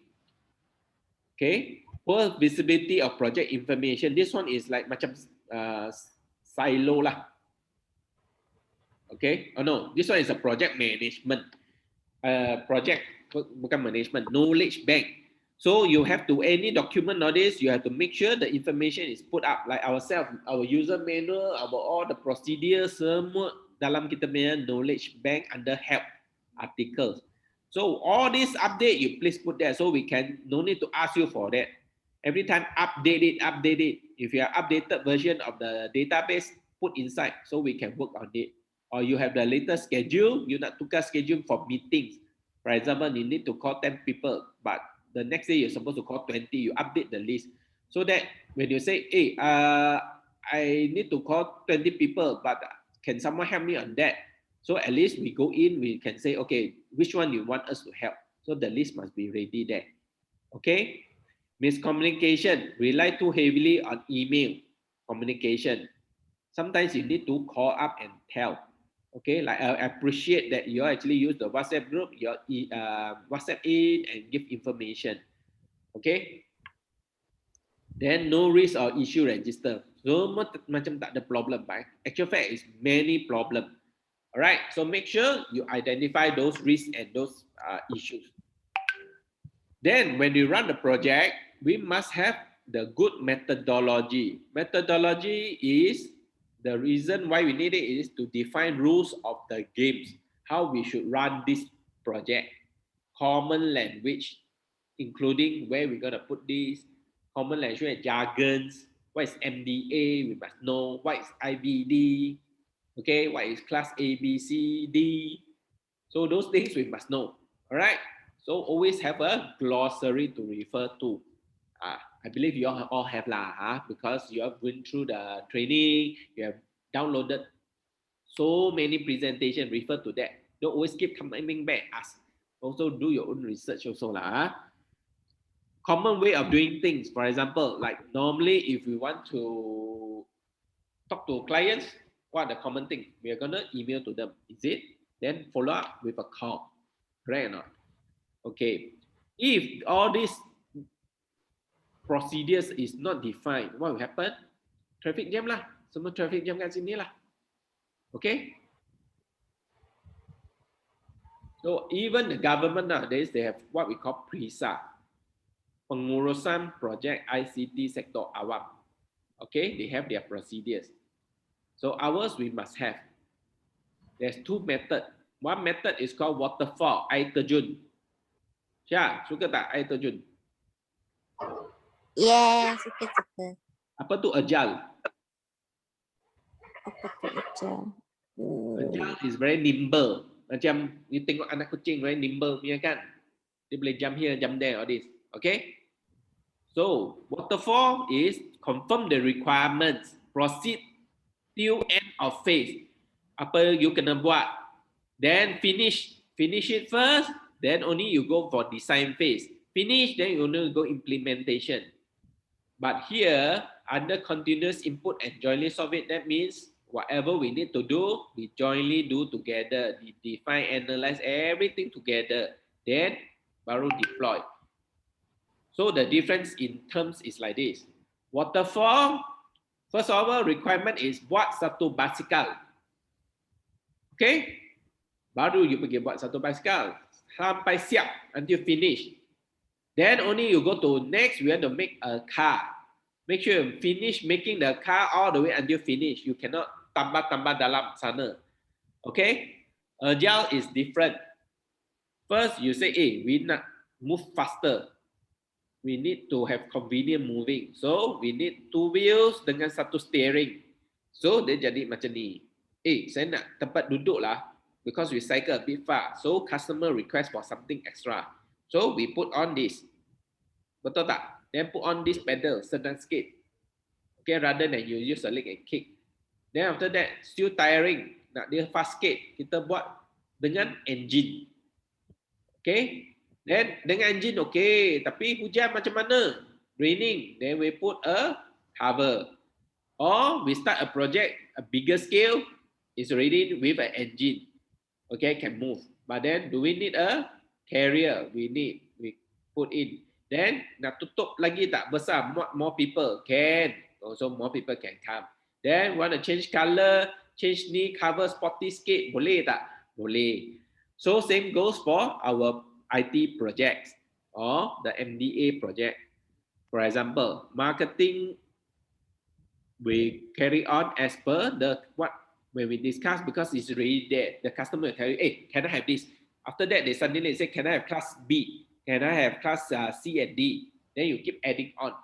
Okay, poor visibility of project information. This one is like macam silo lah. Okay, oh no, this one is a project management. Project bukan management, knowledge bank. So you have to, any document nowadays, you have to make sure the information is put up, like ourselves, our user manual, about all the procedures, semua dalam kita punya knowledge bank under help articles. So all this update you please put there, so we can no need to ask you for that. Every time update it. If you have updated version of the database, put inside so we can work on it. Or you have the latest schedule, you nak tukar schedule for meetings. For example, you need to call 10 people, but the next day you're supposed to call 20, you update the list. So that when you say, hey, I need to call 20 people, but can someone help me on that? So at least we go in, we can say, okay, which one you want us to help? So the list must be ready there. Okay? Miscommunication, rely too heavily on email communication. Sometimes you need to call up and tell. Okay, like I appreciate that you actually use the WhatsApp group, your WhatsApp in and give information. Okay, then no risk or issue register. So macam tak ada problem, right? Actual fact is many problem. Alright, so make sure you identify those risks and those issues. Then when you run the project, we must have the good methodology. Methodology is the reason why we need it is to define rules of the games, how we should run this project, common language, including where we're going to put this, common language jargons, what is MDA, we must know, what is IBD, okay, what is class A, B, C, D. So those things we must know, all right? So always have a glossary to refer to. I believe you all have lah, because you have been through the training, you have downloaded so many presentations, refer to that. Don't always keep coming back, ask. Also do your own research also lah. Common way of doing things, for example, like normally if we want to talk to clients, what are the common thing? We are gonna email to them, is it? Then follow up with a call, right or not? Okay, if all these procedures is not defined, what will happen? Traffic jam lah, semua traffic jam kat sini lah. Okay. So even the government nowadays, they have what we call PRISA, Pengurusan Project ICT Sektor Awam. Okay, they have their procedures. So ours we must have. There's two methods. One method is called waterfall, air terjun. Syah, suka tak air terjun? Yeah, suka. Apa tu agile? Apa tu macam? Agile is very nimble. Macam you tengok anak kucing very nimble punya kan. Dia boleh jump here, jump there, all this. Okay? So, waterfall is confirm the requirements, proceed till end of phase. Apa you kena buat. Then finish it first, then only you go for design phase. Finish, then you only go implementation. But here, under continuous input and jointly solve it, that means whatever we need to do, we jointly do together. We define, analyze everything together. Then, baru deploy. So the difference in terms is like this. Waterfall, first of all, requirement is buat satu basikal. Okay? Baru you pergi buat satu basikal. Sampai siap, until finish. Then only you go to next, we have to make a car. Make sure you finish making the car all the way until finish. You cannot tambah-tambah dalam sana. Okay? Agile is different. First, you say, hey, we not move faster. We need to have convenient moving. So, we need two wheels dengan satu steering. So, dia jadi macam ni. Saya nak tempat duduk lah. Because we cycle a bit far. So, customer request for something extra. So we put on this. Betul tak? Then put on this pedal, sedang sikit. Okay, rather than you use a leg and kick. Then after that, still tiring. Nak dia fast sikit, kita buat dengan engine. Okay. Then dengan engine okay, tapi hujan macam mana? Raining. Then we put a hover. Or we start a project, a bigger scale, is already with an engine. Okay, can move. But then do we need a carrier? We put in. Then nak tutup lagi tak besar? More people can. Also more people can come. Then want to change color, change ni cover spotty sikit, boleh tak? Boleh. So same goes for our IT projects or the MDA project. For example, marketing, we carry on as per the what when we discuss, because it's already there. The customer will tell you, hey, can I have this? After that, they suddenly say, can I have class B? Can I have class C and D? Then you keep adding on.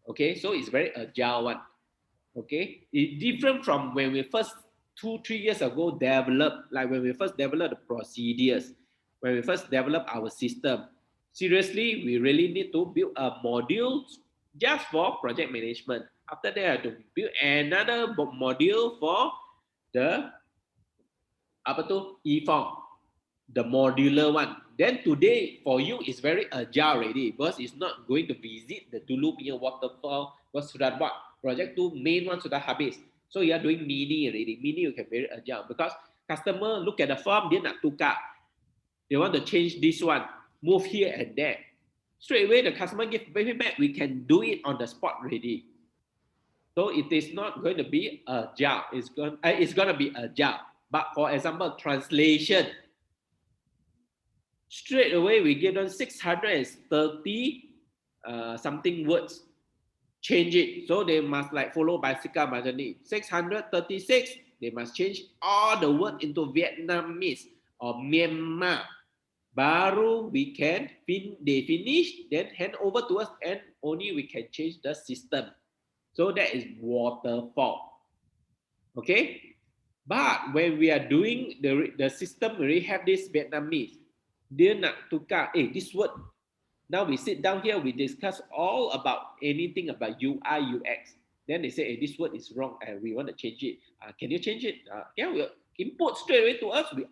Okay, so it's very agile one. Okay, it's different from when we first 2-3 years ago developed, like when we first developed the procedures, when we first developed our system. Seriously, we really need to build a module just for project management. After that, I have to build another module for the e-form, the modular one. Then today for you is very agile already, because it's not going to visit the dulu punya waterfall, because sudah buat project tu main one sudah habis. So you are doing mini already. Mini you can very agile, because customer look at the form, dia nak tukar. They want to change this one, move here and there. Straight away the customer give feedback, we can do it on the spot already. So it is not going to be agile. It's going to be agile. But for example, translation, straight away we give them 630 something words. Change it. So they must like follow bicycle majani. 636, they must change all the words into Vietnamese or Myanmar. Baru we can they finish, then hand over to us, and only we can change the system. So that is waterfall. Okay? But when we are doing the system, we already have this Vietnamese. Dia nak tukar, this word. Now we sit down here, we discuss all about anything about UI, UX. Then they say, this word is wrong and we want to change it. Can you change it? Yeah, we'll import straight away to us. We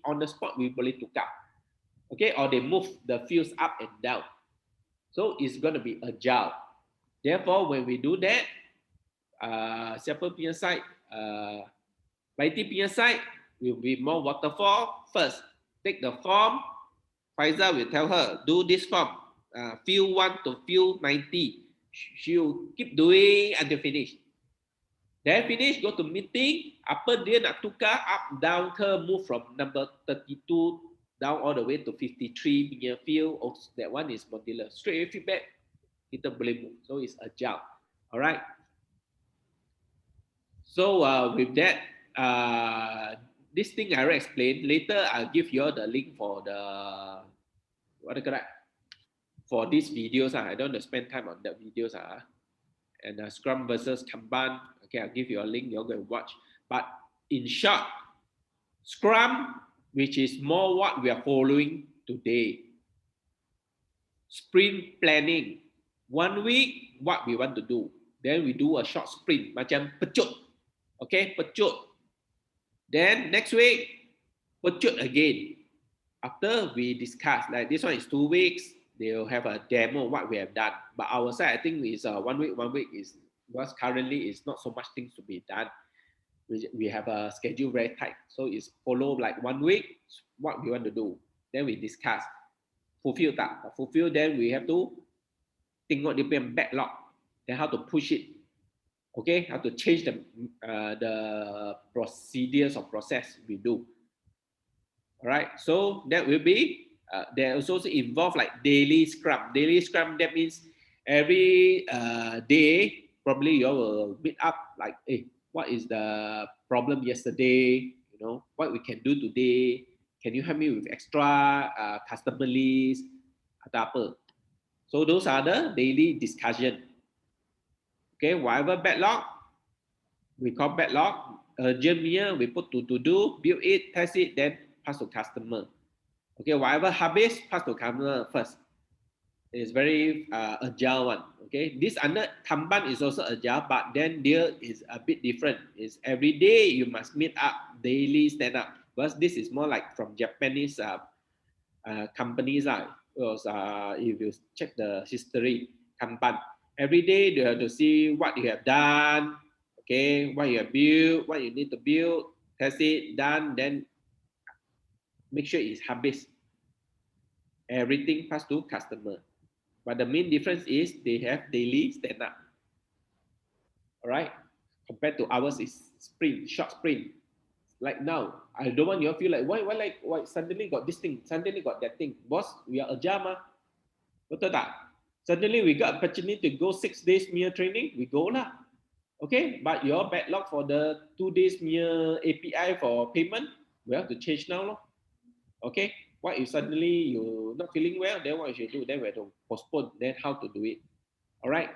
on the spot, we boleh tukar. Okay, or they move the fields up and down. So it's going to be agile. Therefore, when we do that, siapa punya side, IT punya side will be more waterfall. First, take the form. Faizal will tell her, do this form, field 1 to field 90. She'll keep doing until finish. Then finish, go to meeting. Apa dia nak tukar, up, down ke, move from number 32 down all the way to 53 punya field. Oh, that one is modular. Straight away feedback, kita boleh move. So it's agile. All right. So with that, this thing I already explained. Later, I'll give you all the link for the for these videos. I don't want to spend time on the videos. And Scrum versus Kanban. Okay, I'll give you a link. You're going to watch. But in short, Scrum, which is more what we are following today. Sprint planning. 1 week, what we want to do. Then we do a short sprint, macam pecut. Okay, pecut. Then next week, pecut again. After we discuss, like this one is 2 weeks, they'll have a demo what we have done. But our side, I think is 1 week. 1 week is, because currently it's not so much things to be done. We have a schedule very tight. So it's follow like 1 week, what we want to do. Then we discuss. Fulfill tak? Fulfill, then we have to tengok dia punya backlog. Then how to push it. Okay, how to change the procedures or process we do. All right, so that will be, they also involve like daily scrum. Daily scrum, that means every day, probably you will meet up like, hey, what is the problem yesterday? You know, what we can do today? Can you help me with extra customer list? Atau apa? So those are the daily discussion. Okay, whatever backlog, we call backlog. Urgent, we put to do, build it, test it, then pass to customer. Okay, whatever habis pass to customer first. It's very agile one. Okay, this under Kanban is also agile, but then there is a bit different. It's every day you must meet up, daily stand up. Because this is more like from Japanese companies. Because, if you check the history, Kanban, every day you have to see what you have done, okay, what you have built, what you need to build, test it, done, then make sure it's habis. Everything pass to customer. But the main difference is they have daily stand up. All right. Compared to ours is sprint, short sprint. Like now, I don't want you to feel like why suddenly got this thing, suddenly got that thing. Boss, we are agile mah. Betul tak? Suddenly we got opportunity to go 6 days mere training, we go lah. Okay, but your backlog for the 2 days mere API for payment, we have to change now. Lor. Okay, what if suddenly you not feeling well, then what you should do? Then we have to postpone, then how to do it? All right.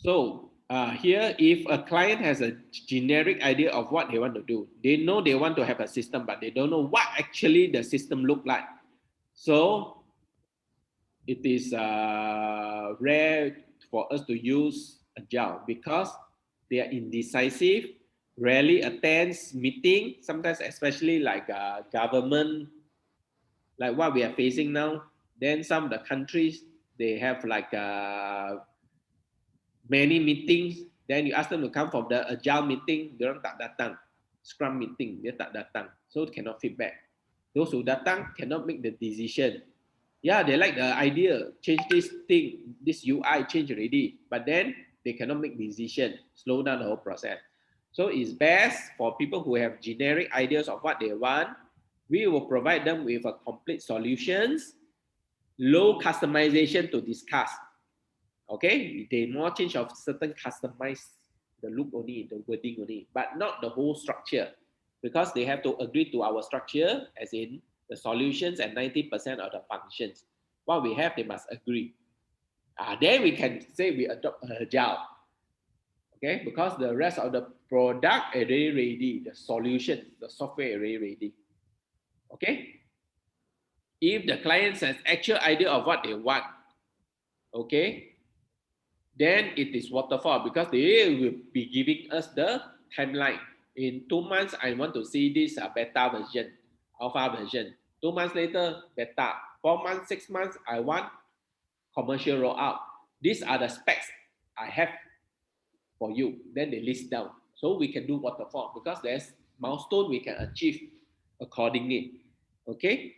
So here, if a client has a generic idea of what they want to do, they know they want to have a system, but they don't know what actually the system look like. So it is rare for us to use agile because they are indecisive, rarely attends meeting, sometimes especially like government, like what we are facing now. Then some of the countries, they have like many meetings, then you ask them to come from the agile meeting, dia orang tak datang. Scrum meeting, dia tak datang. So cannot feedback. Those who datang cannot make the decision. Yeah, they like the idea, change this thing, this UI change already, but then they cannot make decision, slow down the whole process. So it's best for people who have generic ideas of what they want. We will provide them with a complete solutions, low customization to discuss. Okay, they more change of certain customize the look only, the wording only, but not the whole structure, because they have to agree to our structure, as in the solutions and 90% of the functions. What we have, they must agree. Then we can say we adopt agile. Okay, because the rest of the product already ready, the solution, the software already ready. Okay, if the client has actual idea of what they want, okay, then it is waterfall because they will be giving us the timeline. In 2 months, I want to see this beta version, alpha version. 2 months later, beta. 4 months, 6 months, I want commercial rollout. These are the specs I have for you. Then they list down. So we can do waterfall because there's milestone we can achieve accordingly. Okay.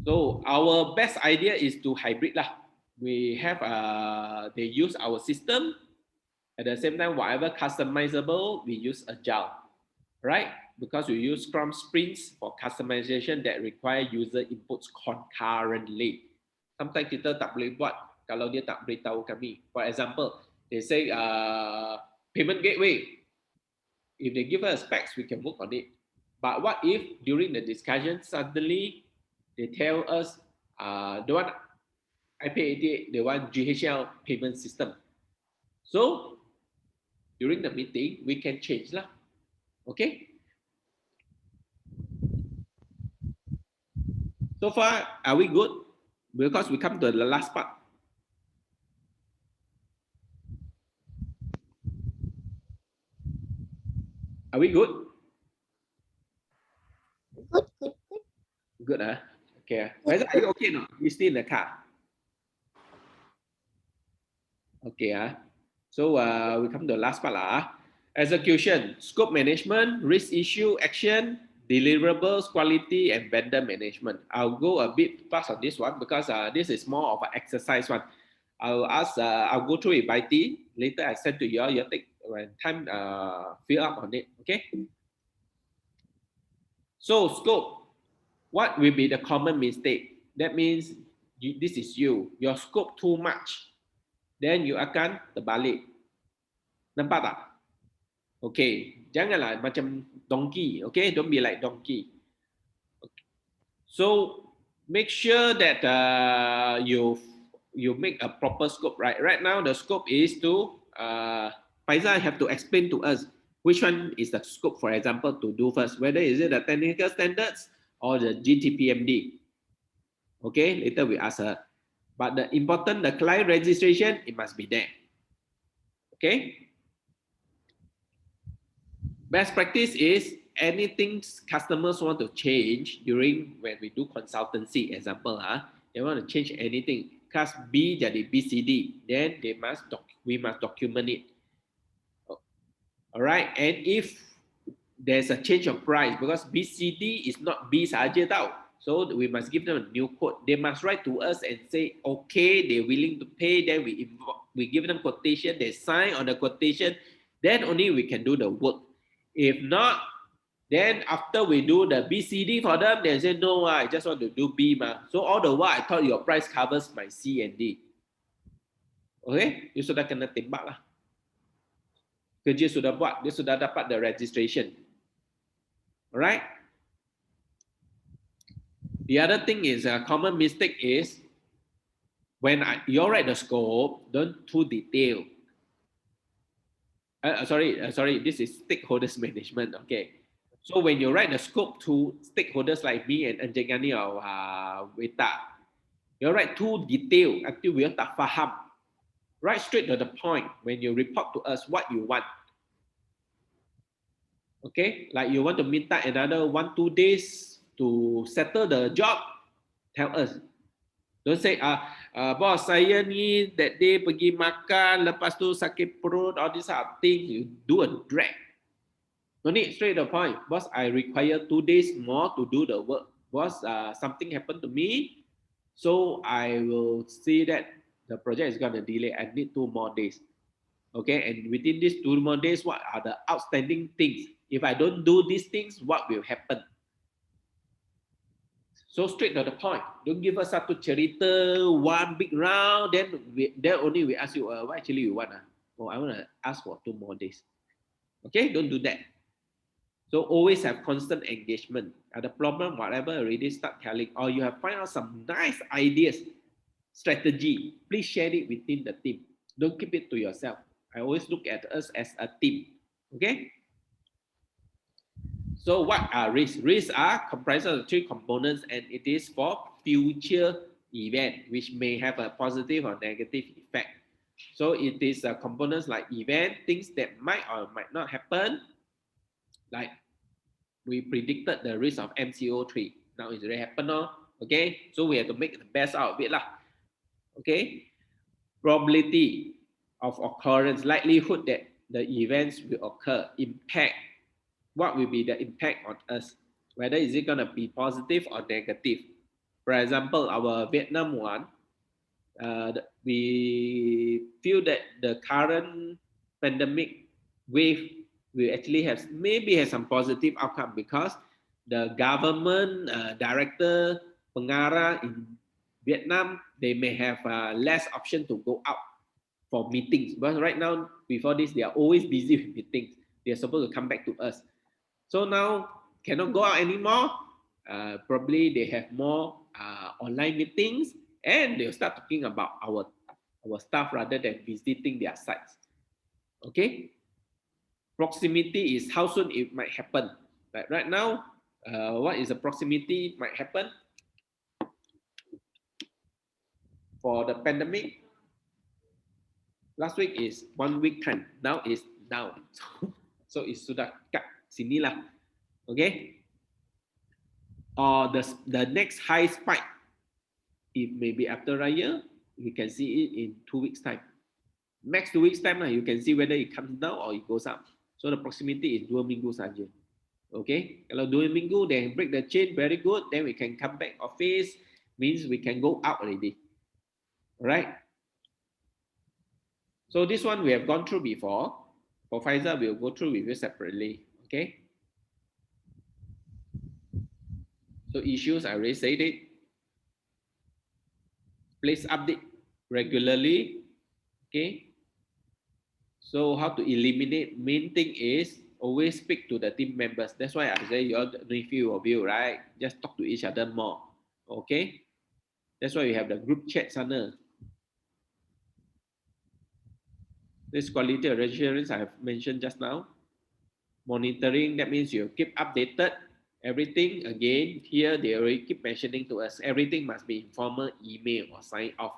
So our best idea is to hybrid lah. We have they use our system at the same time whatever customizable we use agile, right? Because we use Scrum sprints for customization that require user inputs concurrently. Sometimes kita tak boleh buat kalau dia tak beritahu kami. For example, they say payment gateway. If they give us specs, we can work on it. But what if during the discussion suddenly they tell us they want IP88, they want GHL payment system. So during the meeting, we can change lah. Okay. So far, are we good? Because we come to the last part. Are we good? Good. Good, huh? Okay. Are you okay now? You still in the car? Okay, so we come to the last part lah. Execution, scope management, risk issue, action, deliverables, quality, and vendor management. I'll go a bit fast on this one because this is more of an exercise one. I'll go through it by T. Later I send to you all. You take time fill up on it. Okay. So scope, what will be the common mistake? That means this is you. Your scope too much. Then you akan terbalik. Nampak tak? Okay, janganlah macam donkey. Okay, don't be like donkey. Okay. So make sure that you make a proper scope. Right now the scope is to Faizal have to explain to us which one is the scope, for example, to do first, whether is it the technical standards or the GTPMD. Okay, later we ask her. But the important, the client registration, it must be there. Okay. Best practice is anything customers want to change during when we do consultancy, example, they want to change anything. Class B jadi BCD, then we must document it. All right, and if there's a change of price because BCD is not B saja tau. So we must give them a new quote. They must write to us and say, okay, they're willing to pay. Then we give them quotation. They sign on the quotation. Then only we can do the work. If not, then after we do the BCD for them, they say, no, I just want to do B. So all the while, I thought your price covers my C and D. Okay, you sudah kena tembak lah. Kerja sudah buat, dia sudah dapat the registration. Alright. The other thing is a common mistake is when you write the scope, don't too detail. Sorry, this is stakeholders management. Okay. So when you write the scope to stakeholders like me and Anjegani or Weta, you write too detailed until we tak faham. Write straight to the point when you report to us what you want. Okay, like you want to meet up another 1-2 days to settle the job, tell us. Don't say, boss, saya ni that day pergi makan, lepas tu sakit perut, all these things. You do a drag. No need, straight to the point. Boss, I require 2 days more to do the work. Boss, something happened to me, so I will see that the project is going to delay. I need 2 more days. Okay, and within these 2 more days, what are the outstanding things? If I don't do these things, what will happen? So straight to the point. Don't give us satu cerita, one big round, then only we ask you, what actually you want? Oh, I want to ask for 2 more days. Okay, don't do that. So always have constant engagement. The problem, whatever, already start telling, or you have find out some nice ideas, strategy, please share it within the team. Don't keep it to yourself. I always look at us as a team. Okay? So what are risks? Risks are comprised of 3 components, and it is for future event, which may have a positive or negative effect. So it is components like event, things that might or might not happen. Like we predicted the risk of MCO3. Now it's already happened. Okay, so we have to make the best out of it. Okay, probability of occurrence, likelihood that the events will occur, impact. What will be the impact on us? Whether is it going to be positive or negative? For example, our Vietnam one, we feel that the current pandemic wave will actually maybe have some positive outcome because the government director, pengarah in Vietnam, they may have less option to go out for meetings. But right now, before this, they are always busy with meetings. They are supposed to come back to us. So now cannot go out anymore. Probably they have more online meetings, and they'll start talking about our staff rather than visiting their sites. Okay. Proximity is how soon it might happen. Like right now, what is the proximity might happen for the pandemic? Last week is 1 week time. Now is down. So it's sudah kat sini lah. Okay. Or the next high spike, if maybe after a year, we can see it in 2 weeks time. Max 2 weeks time, you can see whether it comes down or it goes up. So the proximity is 2 minggu saja. Okay, kalau 2 minggu, then break the chain, very good. Then we can come back office, means we can go out already. All right. So this one we have gone through before. For Faisal, we'll go through with you separately. Okay. So issues, I already said it. Please update regularly. Okay. So how to eliminate? Main thing is always speak to the team members. That's why I say you all review of you, right? Just talk to each other more. Okay. That's why we have the group chat sana. This quality of assurance I have mentioned just now. monitoring, that means you keep updated everything. Again, here they already keep mentioning to us, everything must be informal email or sign off.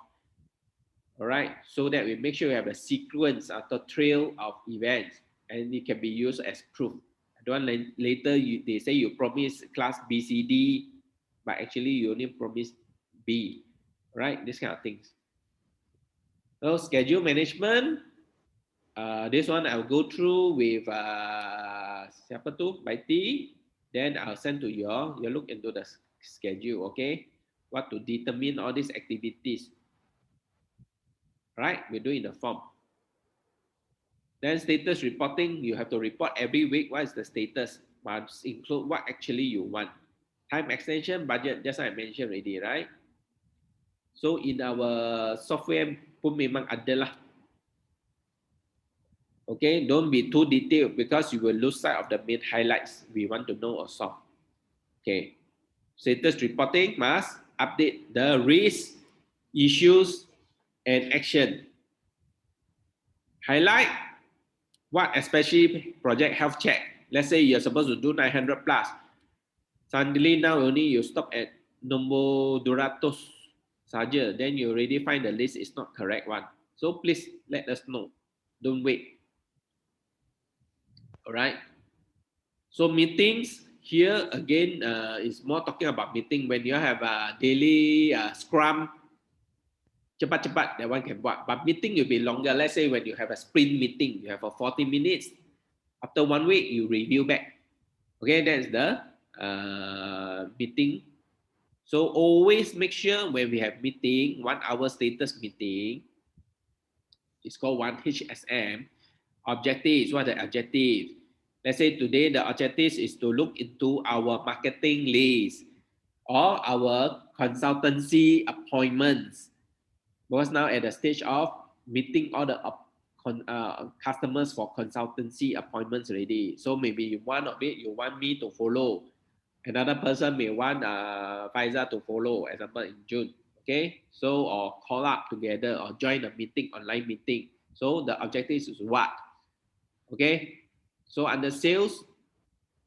All right, so that we make sure we have a sequence of the trail of events and it can be used as proof. I don't want later they say you promise class BCD, but actually you only promise B, right? This kind of things. So schedule management, this one I'll go through with siapa tu, Baiti. Then I'll send to you all. You look into the schedule, okay? What to determine all these activities. Right? We do in the form. Then status reporting, you have to report every week. What is the status? Must include what actually you want. Time extension, budget, just like I mentioned already, right? So in our software pun memang ada lah. Okay, don't be too detailed because you will lose sight of the main highlights we want to know or solve. Okay, status reporting must update the risk, issues, and action. Highlight what, especially project health check. Let's say you're supposed to do 900 plus. Suddenly now only you stop at nombor 200 saja. Then you already find the list is not correct one. So please let us know. Don't wait. All right. So meetings here again is more talking about meeting when you have a daily scrum. Cepat-cepat, that one can buat. But meeting will be longer. Let's say when you have a sprint meeting, you have a 40 minutes. After 1 week, you review back. Okay, that's the meeting. So always make sure when we have meeting, 1 hour status meeting, it's called 1 HSM. Objectives, what are the objectives? Let's say today the objectives is to look into our marketing list or our consultancy appointments. Because now at the stage of meeting all the customers for consultancy appointments already. So maybe one of it you want me to follow. Another person may want Faisal to follow, example in June. Okay, so or call up together or join a meeting, online meeting. So the objective is what? Okay, so under sales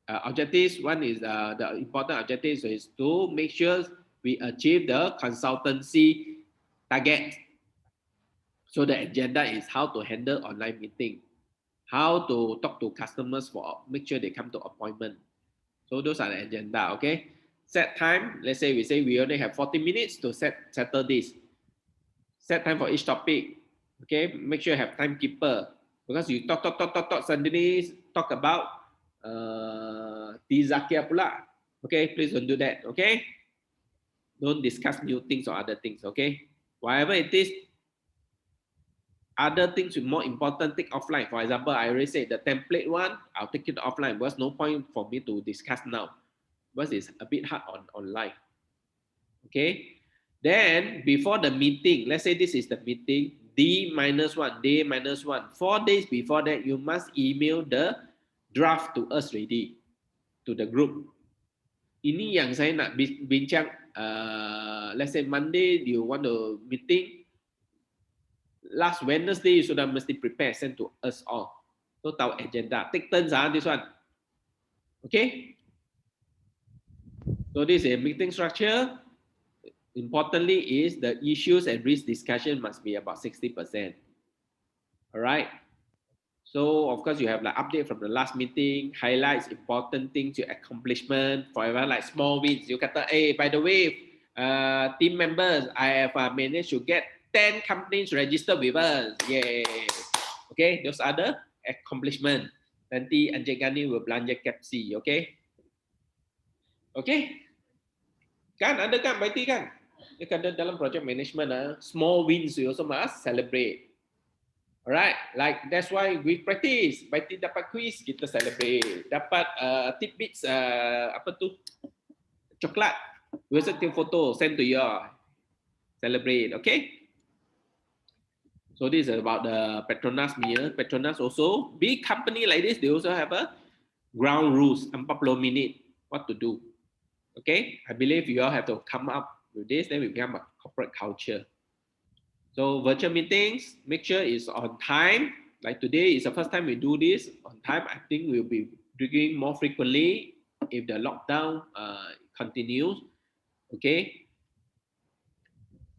objectives, one is the important objectives is to make sure we achieve the consultancy target. So the agenda is how to handle online meeting, how to talk to customers for make sure they come to appointment. So those are the agenda, okay? Set time, let's say we only have 40 minutes to settle this. Set time for each topic, okay? Make sure you have timekeeper because you talk, suddenly talk about Tizakia pula. Okay, please don't do that, okay? Don't discuss new things or other things, okay? Whatever it is, other things with more important, take offline. For example, I already said the template one, I'll take it offline. There's no point for me to discuss now because it's a bit hard online. Okay. Then before the meeting, let's say this is the meeting, day minus one. 4 days before that, you must email the draft to us ready, to the group. Ini yang saya nak bincang, let's say Monday, you want to meeting, last Wednesday you sudah mesti prepare, send to us all. So tahu agenda. Take turns this one. Okay. So this is a meeting structure. Importantly is the issues and risk discussion must be about 60%. All right. So of course you have like update from the last meeting, highlights, important things, your accomplishment, for example like small wins. You kata, hey, by the way, team members, I have managed to get 10 companies registered with us. Yay. Okay, those are the accomplishment. Nanti Encik Gani will belanja KFC, okay? Okay? Kan, ada kan, Baiti kan? Dia kata dalam project management, small wins you also must celebrate. Alright, like that's why we practice. Baiti dapat quiz, kita celebrate. Dapat tidbits, apa tu? Coklat. We also take photo, send to you. Celebrate, okay? So this is about the Petronas meal. Petronas also, big company like this, they also have a ground rules, 40 minutes, what to do. Okay, I believe you all have to come up with this, then we become a corporate culture. So virtual meetings, make sure it's on time. Like today is the first time we do this on time. I think we'll be drinking more frequently if the lockdown continues. Okay.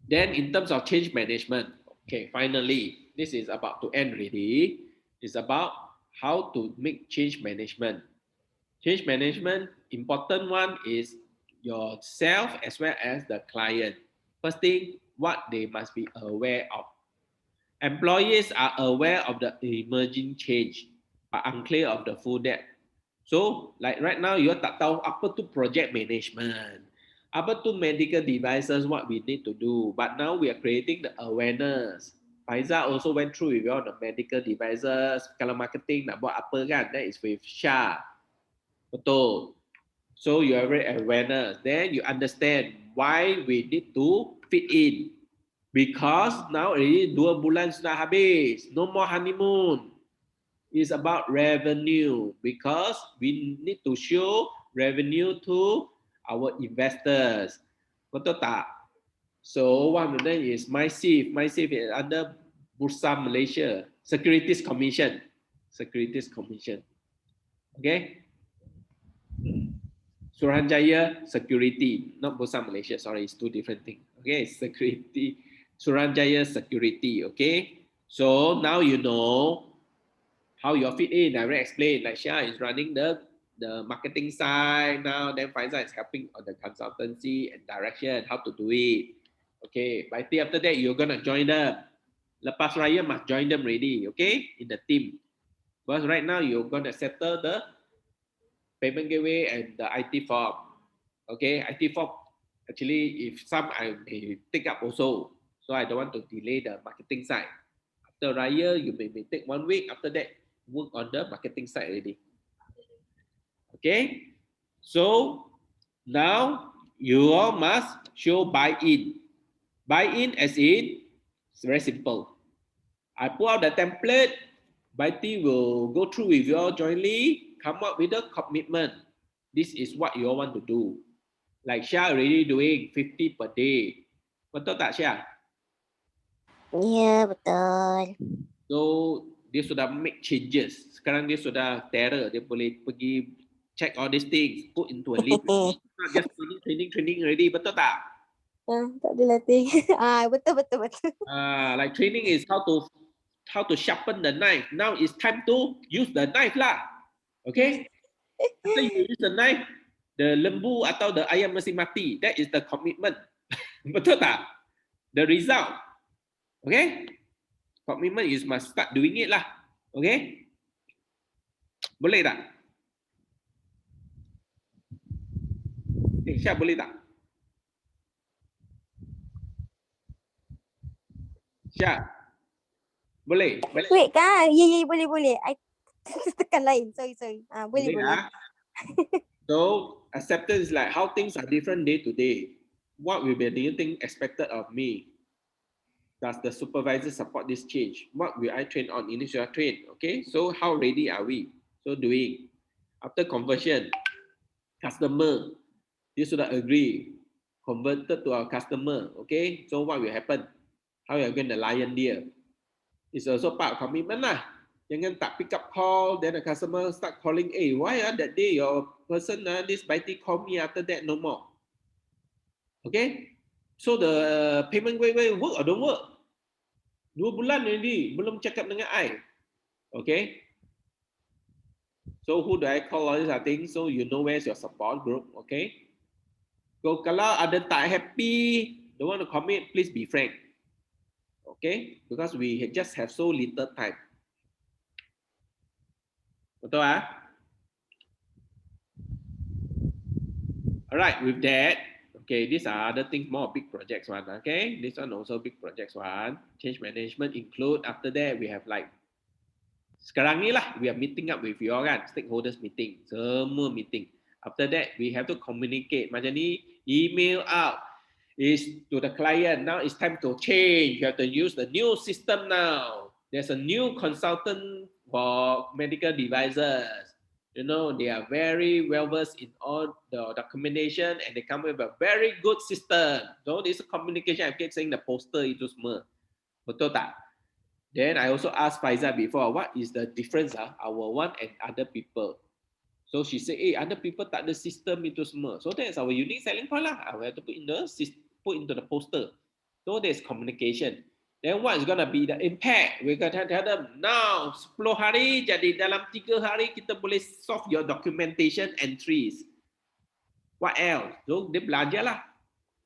Then in terms of change management, okay, finally, this is about to end really. It's about how to make change management. Change management, important one is yourself as well as the client. First thing, what they must be aware of. Employees are aware of the emerging change, but unclear of the full depth. So, like right now, you tak tahu apa tu project management, apa tu medical devices, what we need to do. But now we are creating the awareness. Faiza also went through with you the medical devices. Kalau marketing nak buat apa kan, that is with Shah. Betul. So you are very awareness. Then you understand why we need to fit in. Because now already 2 bulan sudah habis. No more honeymoon. It's about revenue. Because we need to show revenue to our investors. Betul tak? So one of them is MySafe. MySafe is under Bursa Malaysia. Securities Commission. Securities Commission. Okay? Suruhanjaya Security, not Bursa Malaysia, sorry, it's two different things. Okay, security, Suruhanjaya Security, okay? So now you know how you fit in. I already explained, like Shah is running the marketing side now, then Faiza is helping on the consultancy and direction, how to do it. Okay, by the after that, you're gonna join them. Lepas Raya must join them ready, okay, in the team. Because right now, you're gonna settle the payment gateway and the IT form. Okay, IT form, actually, if some I may take up also. So I don't want to delay the marketing side. After Raya, you may take 1 week. After that, work on the marketing side already. Okay, so now you all must show buy-in. Buy-in as in, it's very simple. I pull out the template, BIT will go through with you all jointly, come up with a commitment. This is what you all want to do. Like Shah already doing 50 per day. Betul tak Shah? Ya, betul. So, dia sudah make changes. Sekarang dia sudah terror. Dia boleh pergi check all these things, put into a list. Not just training already. Betul tak? Tak ada latih. Betul. Like training is how to sharpen the knife. Now it's time to use the knife lah. Okay? After you use the knife, the lembu atau the ayam mesti mati. That is the commitment. Betul tak? The result. Okay? Commitment is must start doing it lah. Okay? Boleh tak? Syah boleh tak? Syah. Boleh? Wait kan? Ya, boleh. I tekan lain. Sorry. Boleh. So, acceptance is like how things are different day to day. What will be the thing expected of me? Does the supervisor support this change? What will I train on? Initial train. Okay, so how ready are we? So doing. After conversion, customer, you should agree, converted to our customer. Okay, so what will happen? How you are going to lion deal? It's also part of commitment lah. Jangan tak pick up call, then the customer start calling, hey, why that day your person, this BIT call me, after that no more. Okay, so the payment gateway work or don't work? 2 bulan already, belum cakap dengan I. Okay, so who do I call all these things? So you know where's your support group. Okay, so kalau ada tak happy, don't want to commit, please be frank. Okay, because we just have so little time. Betul ah? All right, with that, okay, these are other things, more big projects one. Okay, this one also big projects one. Change management include, after that we have like, sekarang ni lah, we are meeting up with you all kan, stakeholders meeting, semua meeting. After that, we have to communicate. Macam ni, email out is to the client. Now it's time to change. You have to use the new system now. There's a new consultant for medical devices. You know, they are very well versed in all the documentation and they come with a very good system. So this communication, I keep saying the poster itu semua. Betul tak? Then I also asked Faiza before, what is the difference our one and other people? So she said, hey, other people tak ada system itu semua. So that's our unique selling point lah. We have to put into the poster. So there's communication. Then what is gonna be the impact? We're gonna tell them, now 10 hari, jadi dalam 3 hari kita boleh solve your documentation entries. What else? So dia belajar lah.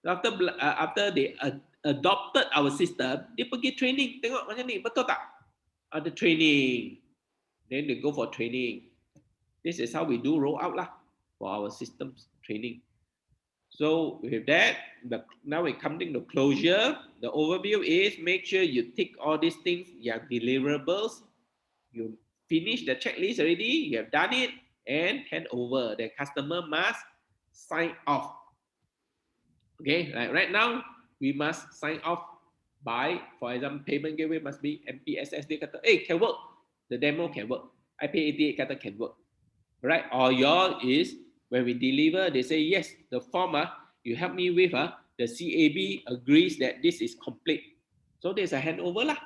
After they adopted our system, dia pergi training. Tengok macam ni, betul tak? Ada training. Then they go for training. This is how we do roll out lah for our systems training. So with that, now we're coming to closure. The overview is make sure you tick all these things, your deliverables. You finish the checklist already, you have done it, and hand over. The customer must sign off. Okay, like right now, we must sign off by, for example, payment gateway must be MPSS. Dia kata, hey, can work. The demo can work. IP88 kata can work. Right? Or your is when we deliver, they say, yes, the form you help me with, the CAB agrees that this is complete. So there's a handover lah.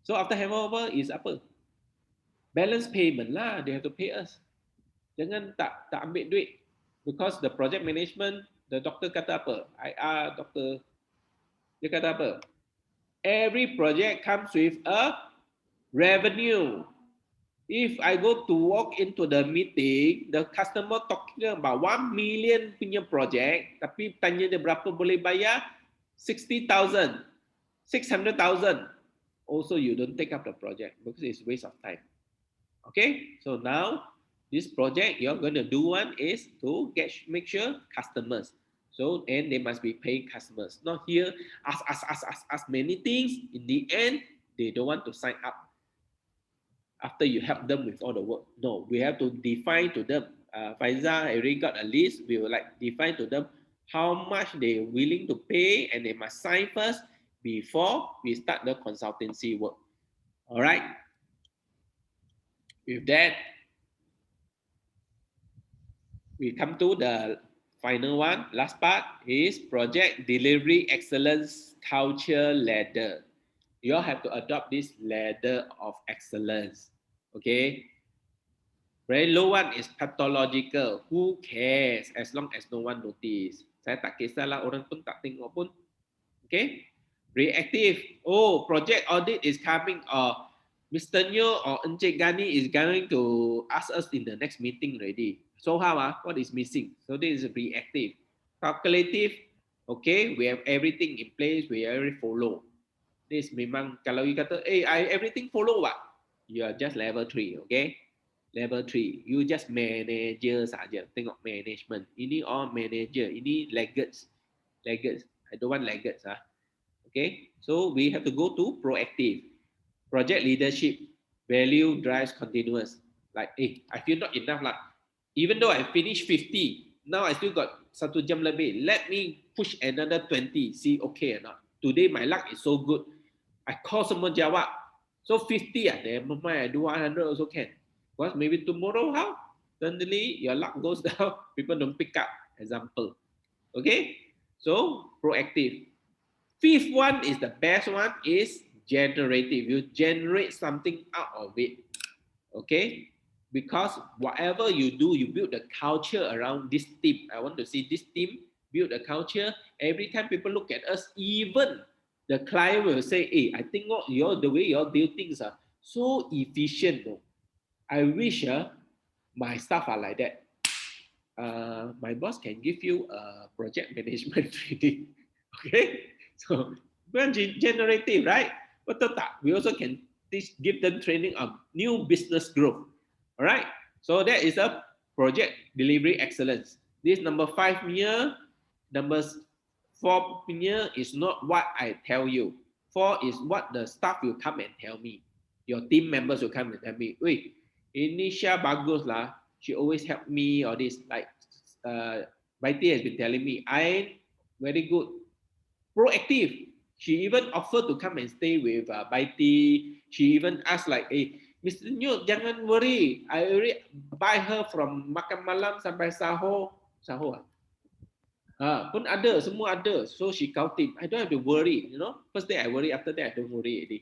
So after handover is apa? Balance payment lah. They have to pay us. Jangan tak ambil duit. Because the project management, the doctor kata apa? Doctor, dia kata apa? Every project comes with a revenue. If I go to walk into the meeting, the customer talking about 1 million punya project, tapi tanya dia berapa boleh bayar, 60,000, 600,000. Also, you don't take up the project because it's waste of time. Okay, so now this project you're going to do one is to make sure customers. So, and they must be paying customers. Not here, ask many things. In the end, they don't want to sign up. After you help them with all the work. No, we have to define to them. Faiza already got a list. We will like define to them how much they're willing to pay and they must sign first before we start the consultancy work. All right. With that, we come to the final one. Last part is project delivery excellence culture ladder. You all have to adopt this ladder of excellence. Okay. Very low one is pathological. Who cares as long as no one notice? Saya tak kisahlah orang pun tak tengok pun. Okay. Reactive. Oh, project audit is coming. Or Mr. Nyo or Encik Gani is going to ask us in the next meeting already. So how? What is missing? So this is reactive. Calculative. Okay, we have everything in place. We already follow. This memang kalau you kata, hey, everything follow what? You are just level 3, okay? Level 3, you just manager saja. Tengok management. Ini all manager. Ini laggards. Laggards. I don't want laggards. Okay, so we have to go to proactive. Project leadership. Value drives continuous. Like, hey, I feel not enough lah. Even though I finished 50, now I still got 1 jam lebih. Let me push another 20. See, okay or not? Today my luck is so good. I call semua jawab. So 50, never mind, I do 100 also can. Because maybe tomorrow, how? Suddenly, your luck goes down. People don't pick up. Example. Okay? So, proactive. Fifth one is the best one is generative. You generate something out of it. Okay? Because whatever you do, you build the culture around this team. I want to see this team build a culture. Every time people look at us, even the client will say, hey, I think the way you all do things are so efficient. I wish my staff are like that. My boss can give you a project management training. Okay? So, we're generative, right? But we also can give them training on new business growth. All right? So, that is a project delivery excellence. This number 5 here, numbers 4 here is not what I tell you. 4 is what the staff will come and tell me. Your team members will come and tell me, wait, Inisha bagus lah. She always help me or this. Like Baiti has been telling me, I very good. Proactive. She even offered to come and stay with Baiti. She even asked like, hey, Mr. Nyo, jangan worry. I already buy her from makan malam sampai sahur. Sahur pun ada, semua ada. So she counted. I don't have to worry, you know. First day I worry, after that I don't worry already.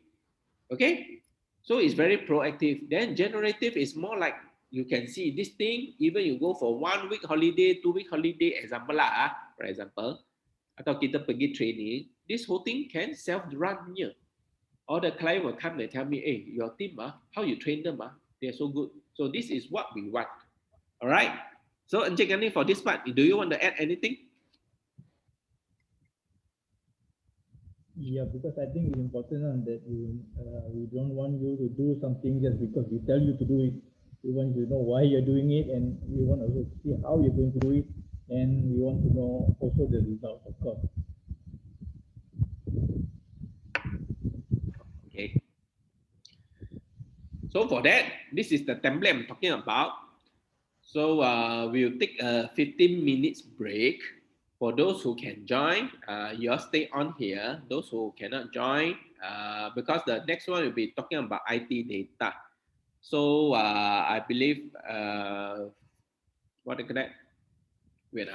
Okay? So it's very proactive. Then generative is more like you can see this thing, even you go for 1 week holiday, 2 week holiday, example lah, for example, atau kita pergi training, this whole thing can self-run here. All the client will come and tell me, hey, your team, how you train them, they're so good. So this is what we want. All right. So Encik Gani, for this part, do you want to add anything? Yeah, because I think it's important that we don't want you to do something just because we tell you to do it. We want you to know why you're doing it, and we want to see how you're going to do it, and we want to know also the results, of course. Okay. So for that, this is the template I'm talking about. So we'll take a 15 minutes break. For those who can join, you all stay on here. Those who cannot join, because the next one will be talking about IT data. So I believe what do you call that? Wait,